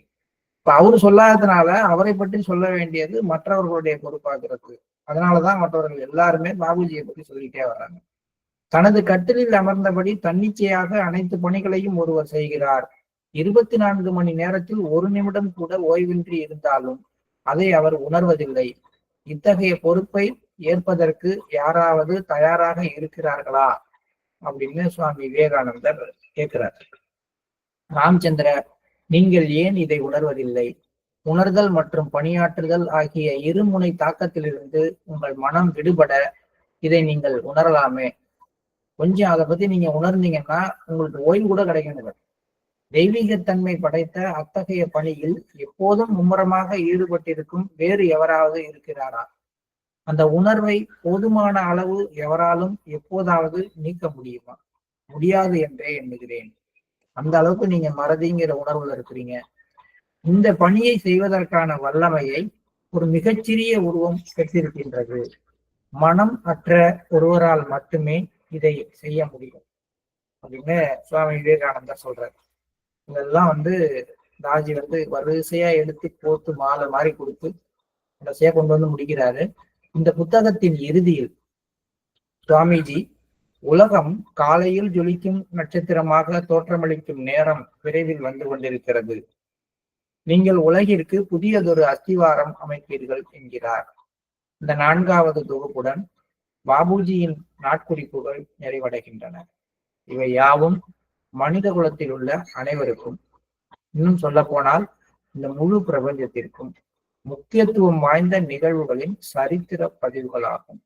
இப்ப அவரு சொல்லாததுனால அவரை பற்றி சொல்ல வேண்டியது மற்றவர்களுடைய பொறுப்பாகிறது. அதனாலதான் மற்றவர்கள் எல்லாருமே பாபுஜியை பற்றி சொல்லிட்டே வர்றாங்க. தனது கட்டிலில் அமர்ந்தபடி தன்னிச்சையாக அனைத்து பணிகளையும் ஒருவர் செய்கிறார். 24 மணி நேரத்தில் 1 நிமிடம் கூட ஓய்வின்றி இருந்தாலும் அதை அவர் உணர்வதில்லை. இத்தகைய பொறுப்பை ஏற்பதற்கு யாராவது தயாராக இருக்கிறார்களா அப்படின்னு சுவாமி விவேகானந்தர் கேட்கிறார். ராமச்சந்திர, நீங்கள் ஏன் இதை உணர்வதில்லை? உணர்தல் மற்றும் பணியாற்றுதல் ஆகிய இருமுனை தாக்கத்திலிருந்து உங்கள் மனம் விடுபட இதை நீங்கள் உணரலாமே. கொஞ்சம் அதை பத்தி நீங்க உணர்ந்தீங்கன்னா உங்களுக்கு ஓய்வு கூட கிடைக்கும். தெய்வீகத்தன்மை படைத்த அத்தகைய பணியில் எப்போதும் மும்முரமாக ஈடுபட்டிருக்கும் வேறு எவராவது இருக்கிறாரா? அந்த உணர்வை போதுமான அளவு எவராலும் எப்போதாவது நீக்க முடியுமா? முடியாது என்றே எண்ணுகிறேன். அந்த அளவுக்கு நீங்க மறதிங்கிற உணர்வுல இருக்கிறீங்க. இந்த பணியை செய்வதற்கான வல்லமையை ஒரு மிகச்சிறிய உருவம் பெற்றிருக்கின்றது. மனம் அற்ற ஒருவரால் மட்டுமே இதை செய்ய முடியும் அப்படின்னு சுவாமி விவேகானந்தர் சொல்றாரு. இதெல்லாம் தாஜி வரிசையா எடுத்து போட்டு மாலை மாதிரி கொடுத்து கடைசியா கொண்டு முடிக்கிறாரு. இந்த புத்தகத்தின் இறுதியில் சுவாமிஜி, உலகம் காலையில் ஜொலிக்கும் நட்சத்திரமாக தோற்றமளிக்கும் நேரம் விரைவில் வந்து கொண்டிருக்கிறது. நீங்கள் உலகிற்கு புதியதொரு அஸ்திவாரம் அமைப்பீர்கள் என்கிறார். இந்த 4வது தொகுப்புடன் பாபுஜியின் நாட்குறிப்புகள் நிறைவடைகின்றன. இவை யாவும் மனித குலத்தில் உள்ள அனைவருக்கும், இன்னும் சொல்ல போனால் இந்த முழு பிரபஞ்சத்திற்கும் முக்கியத்துவம் வாய்ந்த நிகழ்வுகளின் சரித்திர பதிவுகளாகும்.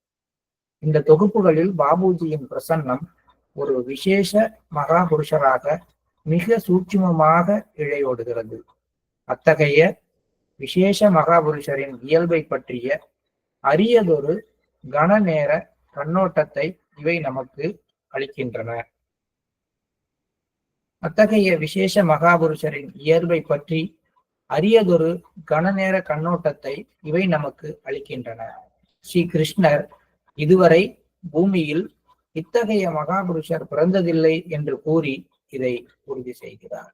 இந்த தொகுப்புகளில் பாபுஜியின் பிரசன்னம் ஒரு விசேஷ மகாபுருஷராக மிக சூட்சுமமாக இழையோடுகிறது. அத்தகைய விசேஷ மகாபுருஷரின் இயல்பை பற்றிய அரியதொரு கன நேர கண்ணோட்டத்தை இவை நமக்கு அளிக்கின்றன. அத்தகைய விசேஷ மகாபுருஷரின் இயல்பை பற்றி அரியதொரு கனநேர கண்ணோட்டத்தை இவை நமக்கு அளிக்கின்றன. ஸ்ரீ கிருஷ்ணர் இதுவரை பூமியில் இத்தகைய மகாபுருஷர் பிறந்ததில்லை என்று கூறி இதை உறுதி செய்கிறார்.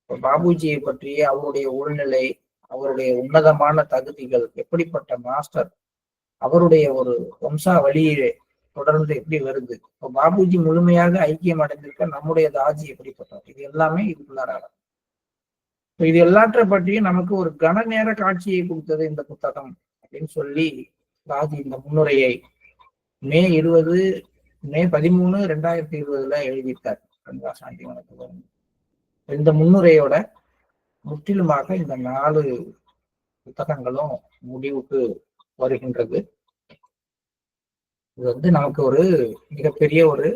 பாபுஜியை பற்றிய அவருடைய உள்நிலை, அவருடைய உன்னதமான தகுதிகள், எப்படிப்பட்ட மாஸ்டர், அவருடைய ஒரு வம்சாவளியே தொடர்ந்து எப்படி வருது, இப்போ பாபுஜி முழுமையாக ஐக்கியம் அடைந்திருக்க நம்முடைய தாஜி எப்படிப்பட்டவர், இது எல்லாமே இதுக்குள்ளார. இது எல்லாற்றை பற்றியும் நமக்கு ஒரு கன நேர காட்சியை கொடுத்தது இந்த புத்தகம் அப்படின்னு சொல்லி தாஜி இந்த முன்னுரையை மே 13, 2020 எழுதியிருக்கார். கங்கா சாந்தி வணக்கம். இந்த முன்னுரையோட முற்றிலுமாக இந்த 4 புத்தகங்களும் முடிவுக்கு வருகின்றது. இது நமக்கு ஒரு மிகப்பெரிய ஒரு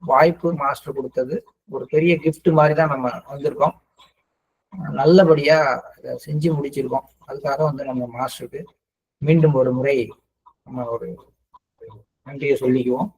வாய்ப்பு மாஸ்டர் கொடுத்தது, ஒரு பெரிய கிஃப்ட் மாதிரி தான் நம்ம வந்திருக்கோம். நல்லபடியா செஞ்சு முடிச்சிருக்கோம். அதுக்காக நம்ம மாஸ்டருக்கு மீண்டும் ஒரு முறை நம்ம ஒரு நன்றியை சொல்லிக்குவோம்.